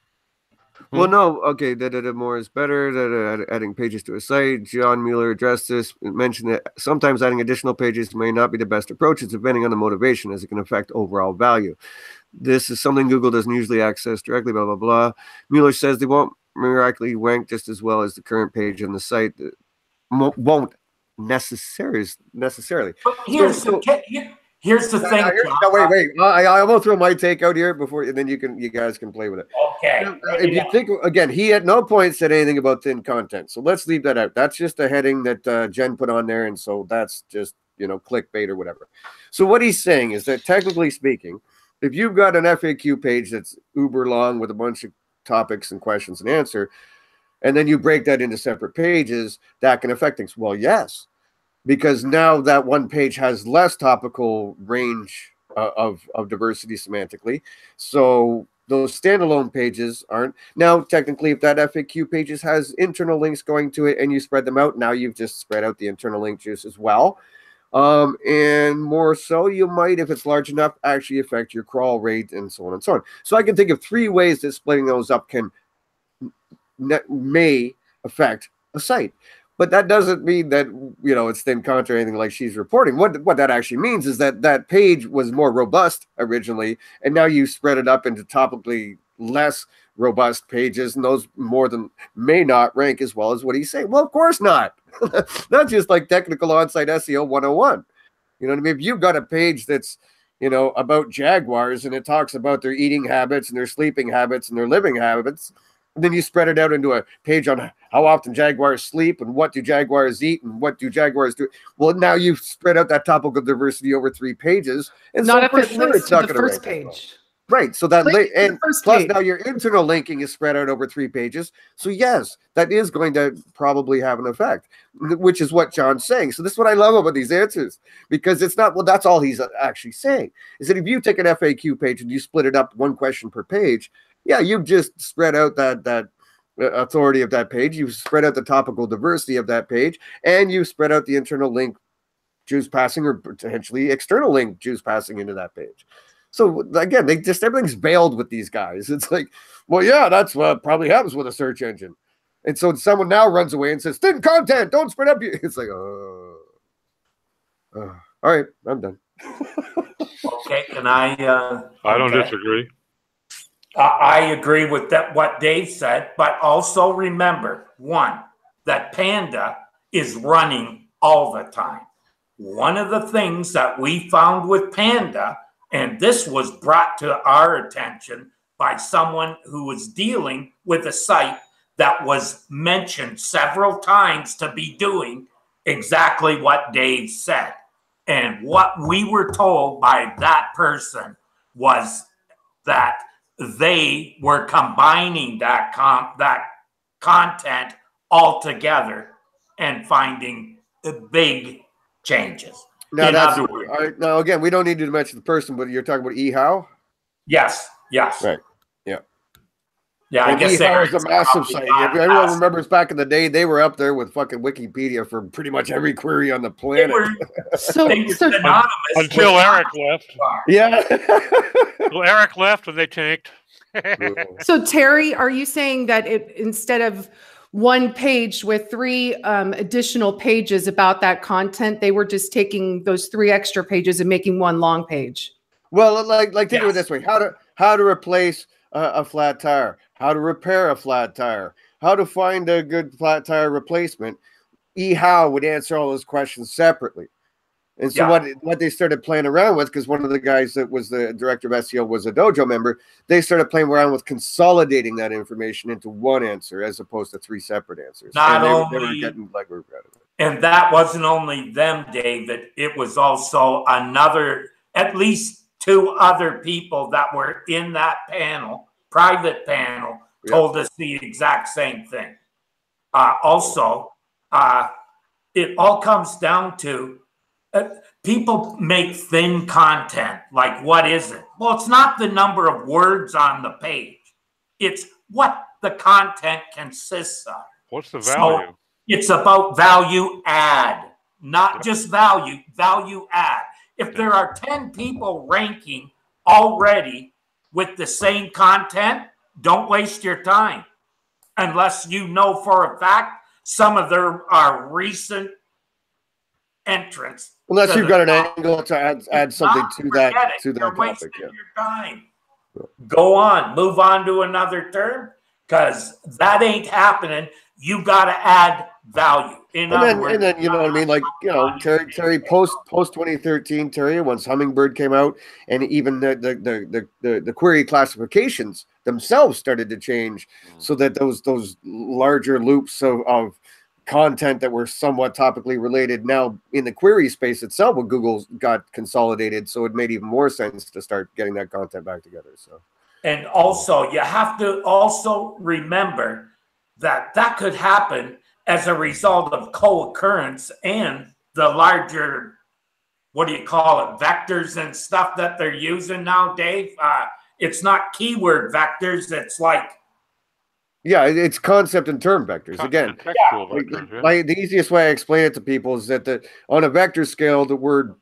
Well, no, okay, more is better. Adding pages to a site. John Mueller addressed this, mentioned that sometimes adding additional pages may not be the best approach. It's depending on the motivation, as it can affect overall value. This is something Google doesn't usually access directly, blah, blah, blah. Mueller says they won't miraculously rank just as well as the current page on the site. Won't necessarily. But here's the thing. Wait. I almost throw my take out here before, and then you guys can play with it. Okay. If you think again, he at no point said anything about thin content, so let's leave that out. That's just a heading that Jen put on there, and so that's just clickbait or whatever. So what he's saying is that technically speaking, if you've got an FAQ page that's uber long with a bunch of topics and questions and answer, and then you break that into separate pages, that can affect things. Well, yes. Because now that one page has less topical range of diversity semantically. So those standalone pages aren't. Now, technically, if that FAQ pages has internal links going to it and you spread them out, now you've just spread out the internal link juice as well. And more so, you might, if it's large enough, actually affect your crawl rate and so on and so on. So I can think of 3 ways that splitting those up may affect a site. But that doesn't mean that, it's thin content or anything like she's reporting. What that actually means is that page was more robust originally, and now you spread it up into topically less robust pages, and those may not rank as well as what he's saying. Well, of course not. That's just like technical on-site SEO 101. You know what I mean? If you've got a page that's, about jaguars and it talks about their eating habits and their sleeping habits and their living habits, and then you spread it out into a page on how often jaguars sleep and what do jaguars eat and what do jaguars do. Well, now you've spread out that topical diversity over 3 pages. And not if it links to the first page. Right. So that and plus now your internal linking is spread out over 3 pages. So yes, that is going to probably have an effect, which is what John's saying. So this is what I love about these answers, because it's not, well, that's all he's actually saying, is that if you take an FAQ page and you split it up 1 question per page, yeah, you've just spread out that authority of that page. You've spread out the topical diversity of that page, and you've spread out the internal link juice passing or potentially external link juice passing into that page. So again, everything's bailed with these guys. It's like, well, yeah, that's what probably happens with a search engine. And so someone now runs away and says, thin content, don't spread up. It's like, all right, I'm done. Okay, can I don't disagree. I agree with what Dave said, but also remember, 1, that Panda is running all the time. One of the things that we found with Panda, and this was brought to our attention by someone who was dealing with a site that was mentioned several times to be doing exactly what Dave said. And what we were told by that person was that they were combining that content all together and finding big changes. Now, again, we don't need to mention the person, but you're talking about eHow? Yes. Right. Yeah. Yeah, I guess eHow is a massive site. If everyone remembers back in the day, they were up there with fucking Wikipedia for pretty much every query on the planet. Until Eric left. Yeah. Well, Eric left and they tanked. So Terry, are you saying that instead of 1 page with 3 additional pages about that content, they were just taking those 3 extra pages and making 1 long page? Well, like think of it this way: how to replace a flat tire, how to repair a flat tire, how to find a good flat tire replacement. eHow would answer all those questions separately. And so what they started playing around with, because one of the guys that was the director of SEO was a dojo member, they started playing around with consolidating that information into one answer as opposed to 3 separate answers. Not and only, they were getting like we're out of it. And that wasn't only them, David. It was also at least 2 other people that were in that panel, private panel, told us the exact same thing. Also, it all comes down to people make thin content. Like, what is it? Well, it's not the number of words on the page. It's what the content consists of. What's the value? So it's about value add, not just value add. If there are 10 people ranking already with the same content, don't waste your time. Unless you know for a fact some of them are recent entrants. Unless you've got an angle to add something to that topic. Your time. Go on, move on to another term, because that ain't happening. You got to add value. And then you know what I mean, like, you know, Terry post 2013, Terry, once Hummingbird came out, and even the query classifications themselves started to change, so that those larger loops of content that were somewhat topically related now in the query space itself, when Google got consolidated, so it made even more sense to start getting that content back together. So, and also you have to also remember that could happen as a result of co-occurrence and the larger, what do you call it, vectors and stuff that they're using now, Dave. It's not keyword vectors. It's like, yeah, it's concept and term vectors. Again, the easiest way I explain it to people is that on a vector scale, the word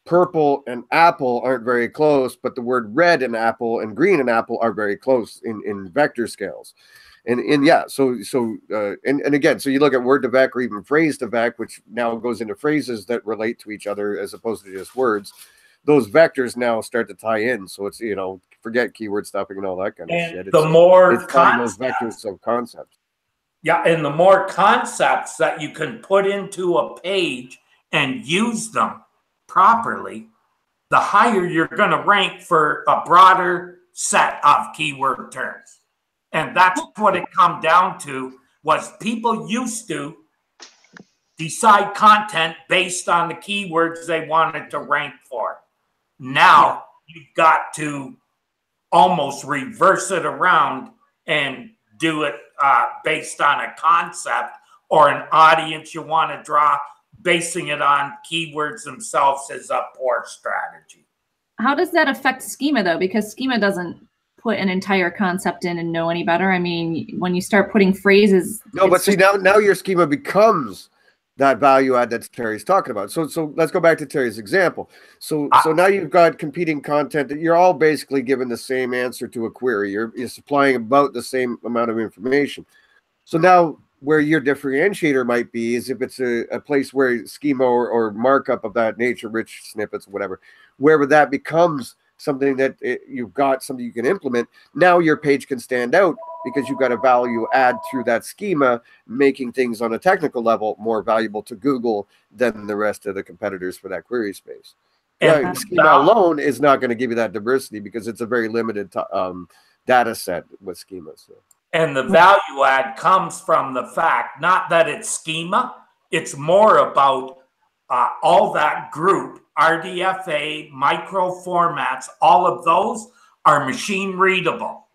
purple and apple aren't very close, but the word red and apple and green and apple are very close in vector scales. And yeah, so again, so you look at word to vec or even phrase to vec, which now goes into phrases that relate to each other as opposed to just words. Those vectors now start to tie in. So it's, you know, forget keyword stuffing and all that kind of shit. It's those vectors of concepts. Yeah, and the more concepts that you can put into a page and use them properly, the higher you're going to rank for a broader set of keyword terms. And that's what it come down to, was people used to decide content based on the keywords they wanted to rank for. Now you've got to almost reverse it around and do it based on a concept or an audience you want to draw. Basing it on keywords themselves is a poor strategy. How does that affect schema, though? Because schema doesn't put an entire concept in and know any better. I mean, when you start putting phrases. No, but see, now your schema becomes that value add that Terry's talking about. So let's go back to Terry's example. So now you've got competing content that you're all basically given the same answer to a query. You're supplying about the same amount of information. So now where your differentiator might be is if it's a place where schema or markup of that nature, rich snippets, whatever, wherever that becomes something that you've got something you can implement. Now your page can stand out because you've got a value add through that schema, making things on a technical level more valuable to Google than the rest of the competitors for that query space. Yeah, schema alone is not going to give you that diversity because it's a very limited data set with schema. So. And the value add comes from the fact, not that it's schema, it's more about all that group, RDFA, micro formats, all of those are machine readable,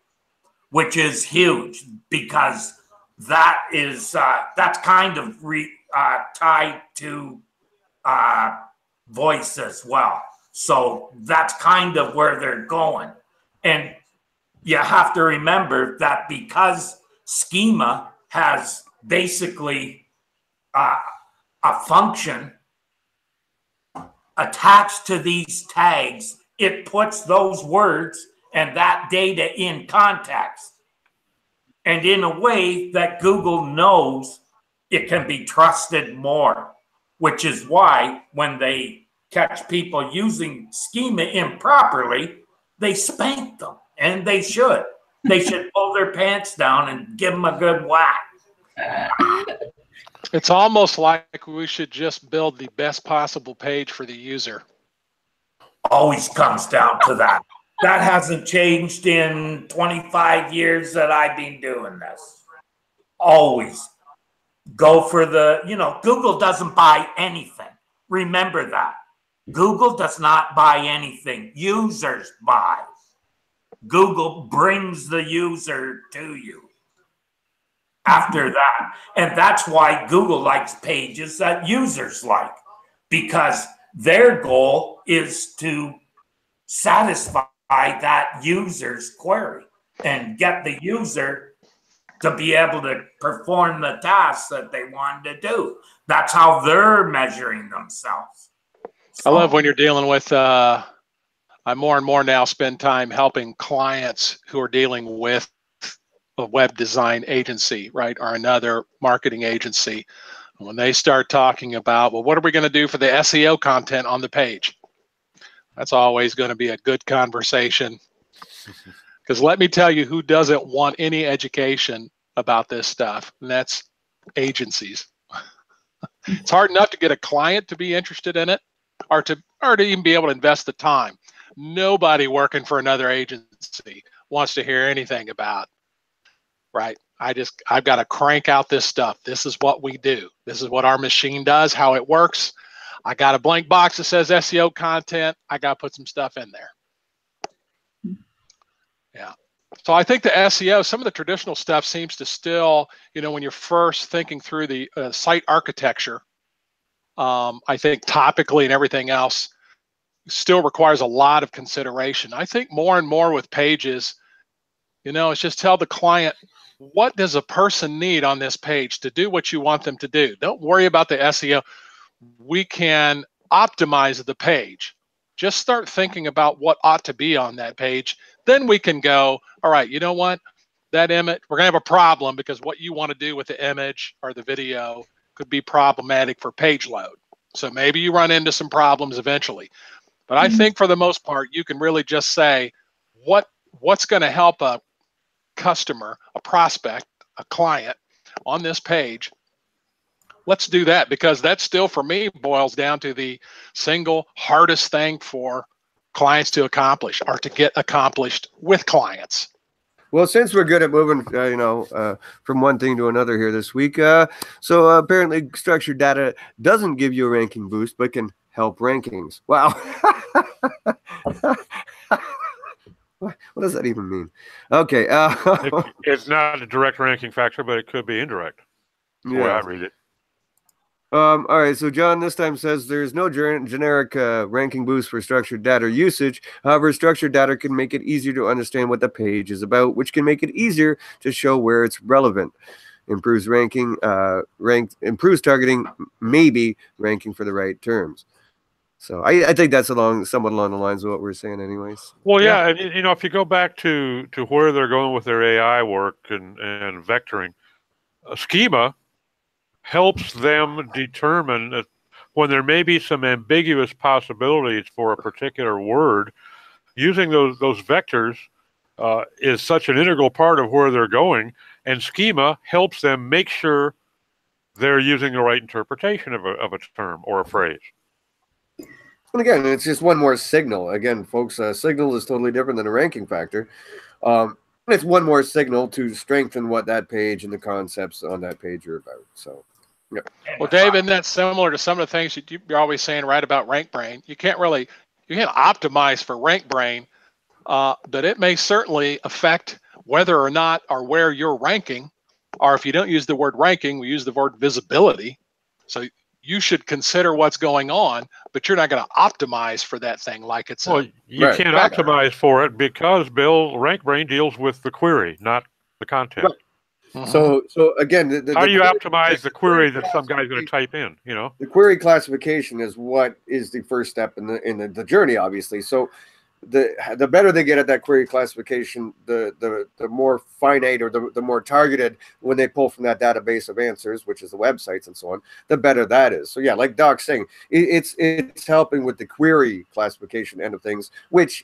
which is huge because that is that's kind of tied to voice as well. So that's kind of where they're going. And you have to remember that because schema has basically a function attached to these tags, it puts those words and that data in context. And in a way that Google knows it can be trusted more, which is why when they catch people using schema improperly, they spank them. And they should. They should pull their pants down and give them a good whack. It's almost like we should just build the best possible page for the user. Always comes down to that. That hasn't changed in 25 years that I've been doing this. Always go for the, Google doesn't buy anything. Remember that. Google does not buy anything. Users buy. Google brings the user to you after that. And that's why Google likes pages that users like, because their goal is to satisfy that user's query and get the user to be able to perform the tasks that they want to do. That's how they're measuring themselves. I love when you're dealing with, I more and more now spend time helping clients who are dealing with a web design agency, right, or another marketing agency. When they start talking about, well, what are we going to do for the SEO content on the page? That's always going to be a good conversation. Because let me tell you who doesn't want any education about this stuff, and that's agencies. It's hard enough to get a client to be interested in it, or to even be able to invest the time. Nobody working for another agency wants to hear anything about, right? I've got to crank out this stuff. This is what we do. This is what our machine does, how it works. I got a blank box that says SEO content. I got to put some stuff in there. Yeah. So I think the SEO, some of the traditional stuff seems to still, when you're first thinking through the site architecture, I think topically and everything else still requires a lot of consideration. I think more and more with pages, it's just tell the client, what does a person need on this page to do what you want them to do? Don't worry about the SEO. We can optimize the page. Just start thinking about what ought to be on that page. Then we can go, all right, you know what? That image, we're going to have a problem because what you want to do with the image or the video could be problematic for page load. So maybe you run into some problems eventually. But I think for the most part, you can really just say, what's going to help a customer, a prospect, a client on this page? Let's do that, because that still, for me, boils down to the single hardest thing for clients to accomplish, or to get accomplished with clients. Well, since we're good at moving, from one thing to another here this week, so apparently structured data doesn't give you a ranking boost, but can help rankings. Wow. What does that even mean? Okay. It's not a direct ranking factor, but it could be indirect. That's the way I read it. All right, so John this time says there's no generic ranking boost for structured data image. However, structured data can make it easier to understand what the page is about, which can make it easier to show where it's relevant. Improves ranking, improves targeting, maybe ranking for the right terms. So I think that's somewhat along the lines of what we're saying anyways. Well, yeah, and if you go back to where they're going with their AI work and vectoring, a schema helps them determine that when there may be some ambiguous possibilities for a particular word, using those vectors is such an integral part of where they're going, and schema helps them make sure they're using the right interpretation of a term or a phrase. And again, it's just one more signal. Again, folks, signal is totally different than a ranking factor. It's one more signal to strengthen what that page and the concepts on that page are about. So, yeah. Well, Dave, isn't that similar to some of the things you're always saying, right, about RankBrain? You can't optimize for RankBrain, but it may certainly affect whether or not or where you're ranking. Or if you don't use the word ranking, we use the word visibility. So you should consider what's going on, but you're not going to optimize for that thing like it's. Well, you can't optimize for it because, Bill, RankBrain deals with the query, not the content. Right. So again, how do you optimize the query that some guy's going to type in? The query classification is what is the first step in the journey, obviously. So the better they get at that query classification, the more finite or the more targeted when they pull from that database of answers, which is the websites and so on, the better that is. So yeah, like Doc's saying, it's helping with the query classification end of things, which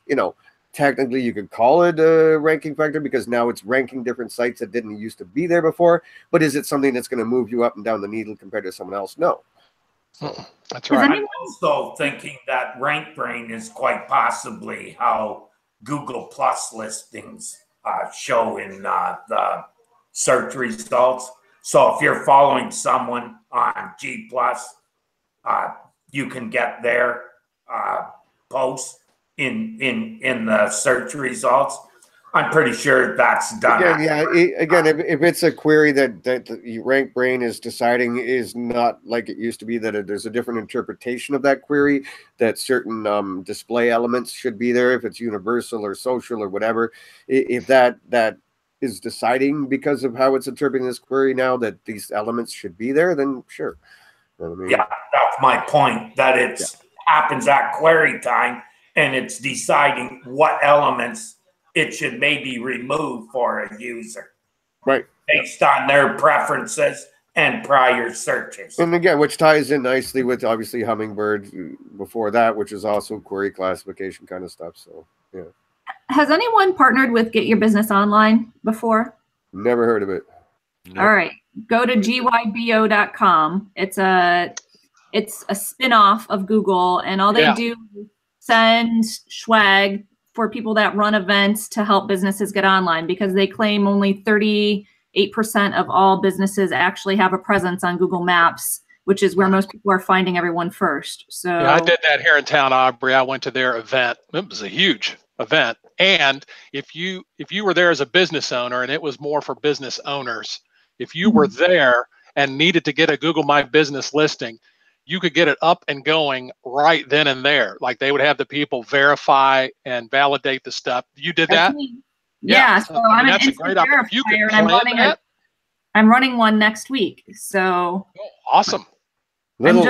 technically you could call it a ranking factor because now it's ranking different sites that didn't used to be there before. But is it something that's going to move you up and down the needle compared to someone else? No. So that's right. I'm also thinking that rank brain is quite possibly how Google Plus listings show in the search results. So if you're following someone on G Plus, you can get their posts in the search results. I'm pretty sure that's done. Again, if it's a query that the rank brain is deciding is not like it used to be, that there's a different interpretation of that query, that certain display elements should be there, if it's universal or social or whatever, if that is deciding because of how it's interpreting this query now that these elements should be there, then sure. You know what I mean? Yeah, that's my point, that it happens at query time and it's deciding what elements it should maybe remove for a user. Right. Based on their preferences and prior searches. And again, which ties in nicely with obviously Hummingbird before that, which is also query classification kind of stuff. So, yeah. Has anyone partnered with Get Your Business Online before? Never heard of it. Nope. All right. Go to gybo.com. It's a spin-off of Google, and all they do is send swag for people that run events to help businesses get online, because they claim only 38% of all businesses actually have a presence on Google Maps, which is where most people are finding everyone first. So yeah, I did that here in town, Aubrey. I went to their event. It was a huge event. And if you were there as a business owner, and it was more for business owners, if you were there and needed to get a Google My Business listing, you could get it up and going right then and there. Like they would have the people verify and validate the stuff. You did that? Yeah. So I'm an instant verifier, and I'm running one next week. So awesome. Little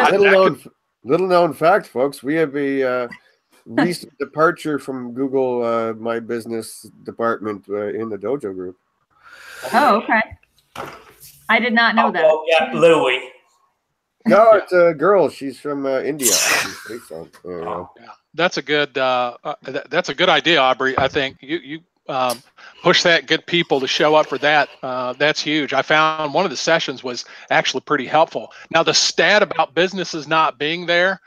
known fact, folks. We have a recent departure from Google My Business department in the Dojo group. Oh, okay. I did not know that. Oh, yeah, Louie. No, it's a girl. She's from India. Obviously, so there you go. Yeah, that's a good idea, Aubrey. I think you push that, get people to show up for that. That's huge. I found one of the sessions was actually pretty helpful. Now the stat about businesses not being there,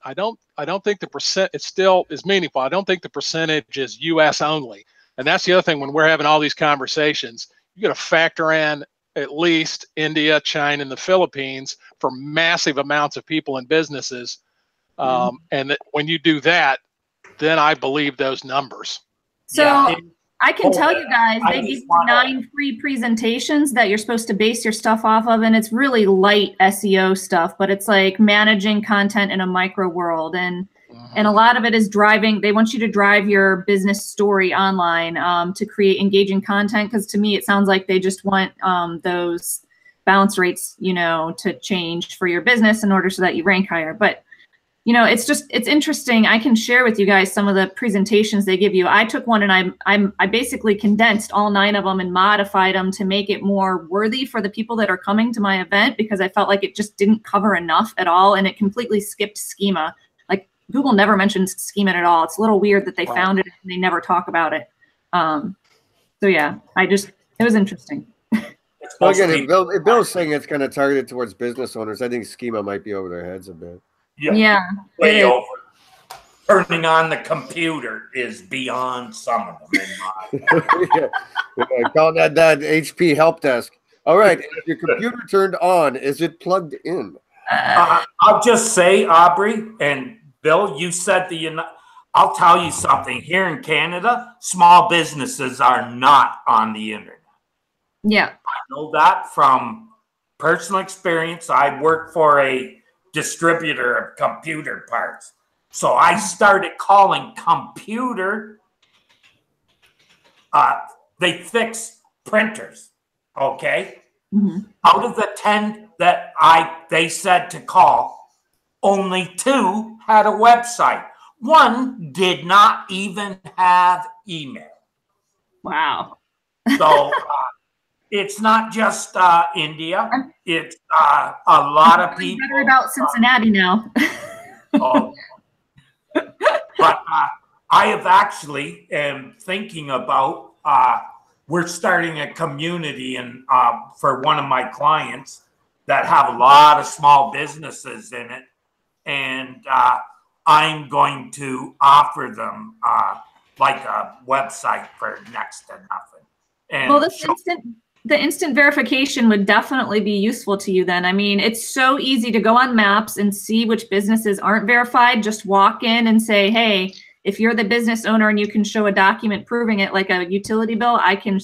I don't think the percent, it still is meaningful. I don't think the percentage is U.S. only, and that's the other thing when we're having all these conversations. You got to factor in at least India, China, and the Philippines for massive amounts of people and businesses. And that when you do that, then I believe those numbers. So I can tell you guys, they give you 9 free presentations that you're supposed to base your stuff off of. And it's really light SEO stuff, but it's like managing content in a micro world. And a lot of it is driving. They want you to drive your business story online to create engaging content. Because to me, it sounds like they just want those bounce rates, to change for your business in order so that you rank higher. But, it's interesting. I can share with you guys some of the presentations they give you. I took one and I basically condensed all 9 of them and modified them to make it more worthy for the people that are coming to my event, because I felt like it just didn't cover enough at all. And it completely skipped schema. Google never mentions schema at all. It's a little weird that they found it and they never talk about it. So yeah, it was interesting. Well, again, if Bill's saying it's kind of targeted towards business owners, I think schema might be over their heads a bit. Yeah. Way over. Turning on the computer is beyond some of them in yeah. Call that HP help desk. All right, if your computer turned on, is it plugged in? I'll just say, Aubrey and Bill, you said I'll tell you something. Here in Canada, small businesses are not on the internet. Yeah. I know that from personal experience. I work for a distributor of computer parts. So I started calling computer. They fix printers, okay? Out of the 10 that they said to call, only 2 had a website. 1 did not even have email. Wow. So it's not just India. It's a lot of people. Better about Cincinnati now. But I have actually am thinking about, we're starting a community and for one of my clients that have a lot of small businesses in it. And I'm going to offer them like a website for next to nothing. And well, the instant verification would definitely be useful to you then. I mean, it's so easy to go on Maps and see which businesses aren't verified. Just walk in and say, hey, if you're the business owner and you can show a document proving it, like a utility bill, I can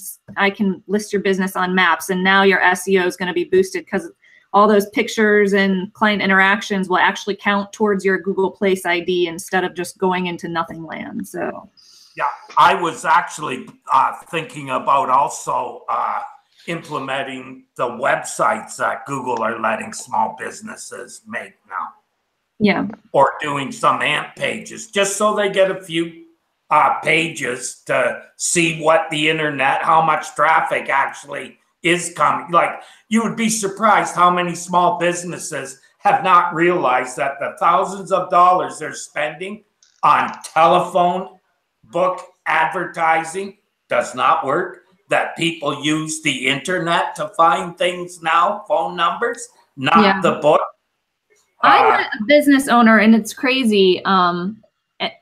list your business on Maps, and now your SEO is going to be boosted because all those pictures and client interactions will actually count towards your Google Place ID instead of just going into nothing land. So, yeah, I was actually thinking about also implementing the websites that Google are letting small businesses make now. Yeah. Or doing some AMP pages, just so they get a few pages to see what the internet, how much traffic actually is coming. Like, you would be surprised how many small businesses have not realized that the thousands of dollars they're spending on telephone book advertising does not work, that people use the internet to find things now, phone numbers, not the book. I met a business owner, and it's crazy.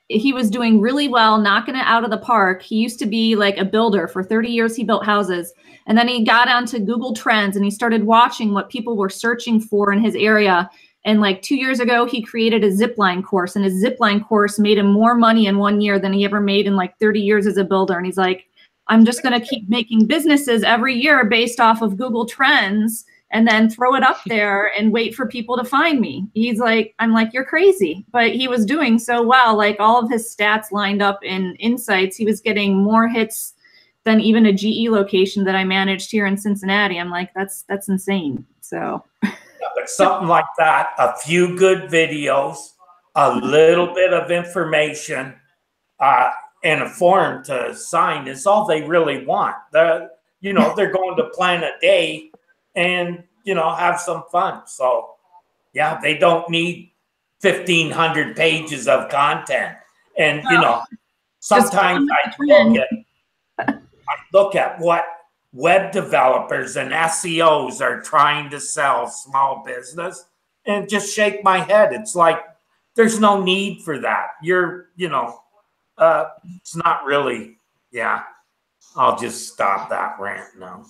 He was doing really well, knocking it out of the park. He used to be like a builder. For 30 years, he built houses. And then he got onto Google Trends, and he started watching what people were searching for in his area. And like 2 years ago, he created a zipline course, and his zipline course made him more money in 1 year than he ever made in like 30 years as a builder. And he's like, I'm just going to keep making businesses every year based off of Google Trends, and then throw it up there and wait for people to find me. He's like, I'm like, you're crazy. But he was doing so well, like all of his stats lined up in insights. He was getting more hits than even a GE location that I managed here in Cincinnati. I'm like, that's insane. So yeah, but something like that, a few good videos, a little bit of information, and a form to sign is all they really want. They're going to plan a day and, have some fun. So, yeah, they don't need 1,500 pages of content. And, sometimes I look at what web developers and SEOs are trying to sell small business and just shake my head. It's like, there's no need for that. It's not really, I'll just stop that rant now.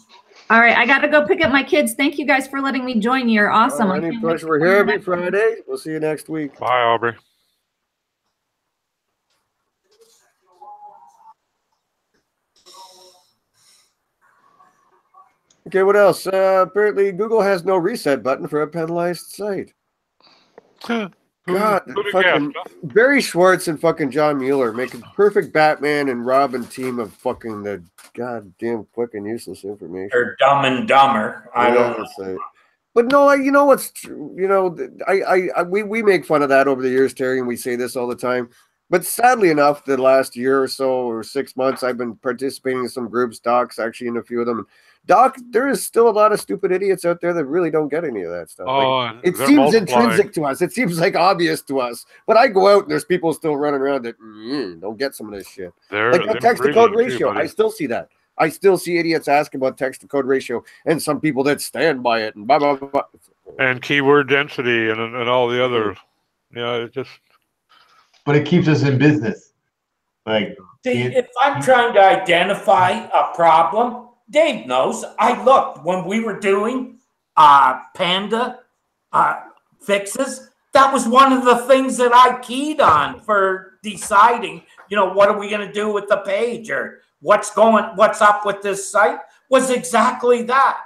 All right, I got to go pick up my kids. Thank you guys for letting me join. You're awesome. Any pleasure. We're here every Friday. We'll see you next week. Bye, Aubrey. Okay, what else? Apparently, Google has no reset button for a penalized site. God, fucking Barry Schwartz and fucking John Mueller making perfect Batman and Robin team of fucking the goddamn fucking useless information. They're Dumb and Dumber. I don't know. But no, you know what's true? We make fun of that over the years, Terry, and we say this all the time. But sadly enough, the last year or so, or 6 months, I've been participating in some groups, Docs, actually in a few of them. Doc, there is still a lot of stupid idiots out there that really don't get any of that stuff. It seems intrinsic to us. It seems like obvious to us. But I go out and there's people still running around that don't get some of this shit. Like that text-to-code ratio. I still see that. I still see idiots asking about text-to-code ratio and some people that stand by it and blah, blah, blah. And keyword density and all the other. It just. But it keeps us in business. Like, see, if I'm trying to identify a problem, Dave knows. I looked when we were doing Panda fixes. That was one of the things that I keyed on for deciding, what are we going to do with the page or what's up with this site was exactly that.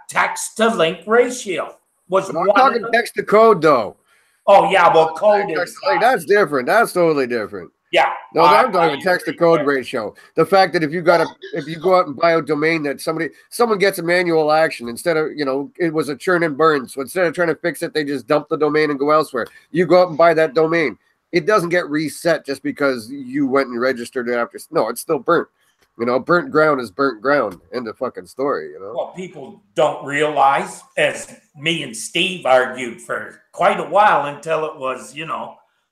Text to link ratio was one. I'm talking text to code though. Oh yeah, well code is that's different. That's totally different. Yeah. No, I'm talking text to code ratio. The fact that if you go out and buy a domain that someone gets a manual action instead of, it was a churn and burn. So instead of trying to fix it, they just dump the domain and go elsewhere. You go out and buy that domain. It doesn't get reset just because you went and registered it after. No, it's still burnt. Burnt ground is burnt ground. End of fucking story, Well, people don't realize, as me and Steve argued for quite a while until it was,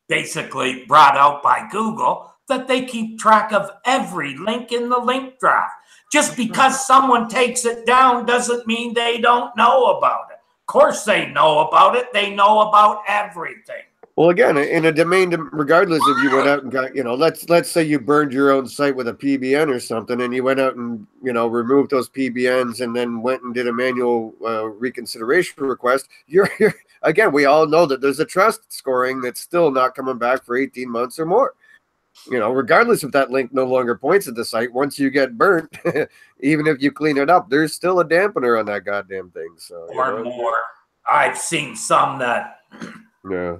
basically brought out by Google, that they keep track of every link in the link draft. Just because someone takes it down doesn't mean they don't know about it. Of course they know about it. They know about everything. Well, again, in a domain, regardless if you went out and got, let's say you burned your own site with a PBN or something, and you went out and, removed those PBNs and then went and did a manual reconsideration request. Again, we all know that there's a trust scoring that's still not coming back for 18 months or more. Regardless if that link no longer points at the site, once you get burnt, even if you clean it up, there's still a dampener on that goddamn thing. So, or more. I've seen some that. Yeah.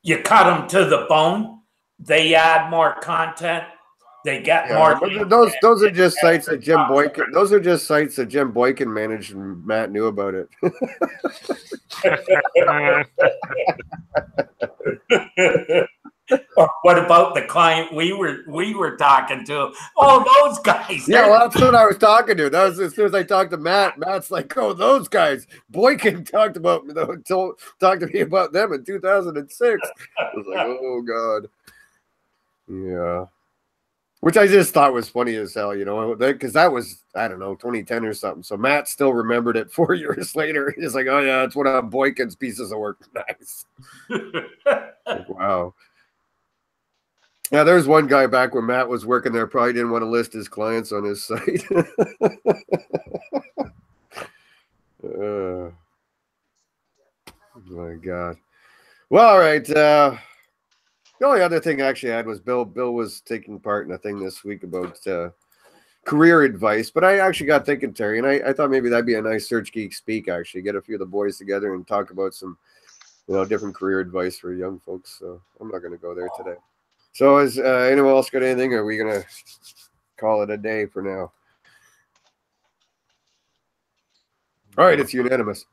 You cut them to the bone. They add more content. They get more. Those are just sites that Jim Boykin. Those are just sites that Jim Boykin managed, and Matt knew about it. What about the client we were talking to? Oh, those guys. Yeah, well, that's what I was talking to. That was as soon as I talked to Matt. Matt's like, "Oh, those guys." Boykin talked to me about them in 2006. I was like, "Oh God." Yeah. Which I just thought was funny as hell, because that was, I don't know, 2010 or something. So Matt still remembered it 4 years later. He's like, "Oh yeah, it's one of Boykin's pieces of work." Nice. Like, wow. Yeah, there's one guy back when Matt was working there, probably didn't want to list his clients on his site. My God. Well, all right. The only other thing I actually had was Bill. Bill was taking part in a thing this week about career advice. But I actually got thinking, Terry, and I thought maybe that'd be a nice Search Geek speak, actually. Get a few of the boys together and talk about some, different career advice for young folks. So I'm not going to go there today. So is anyone else got anything, or are we going to call it a day for now? All right, it's unanimous.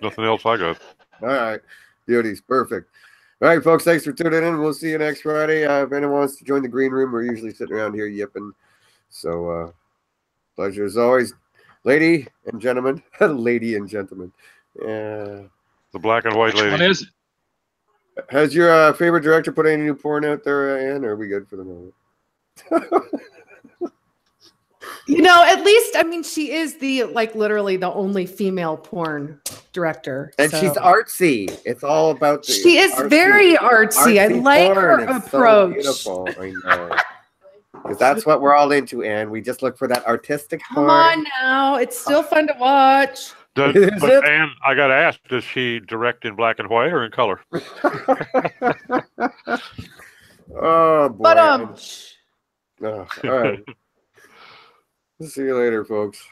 Nothing else I got. All right, beauties, perfect. All right, folks, thanks for tuning in. We'll see you next Friday. If anyone wants to join the green room, we're usually sitting around here yipping. So pleasure as always. Lady and gentlemen. Lady and gentlemen. The black and white lady. What is it? Has your favorite director put any new porn out there, Ann, or are we good for the moment? At least, she is literally the only female porn director. And she's artsy. It's all about she is very artsy. I like her approach. So beautiful. I know. Because that's what we're all into, Ann. We just look for that artistic porn. Come on now. It's still fun to watch. But Ann, I got to ask, does she direct in black and white or in color? Oh, boy. But, all right. See you later, folks.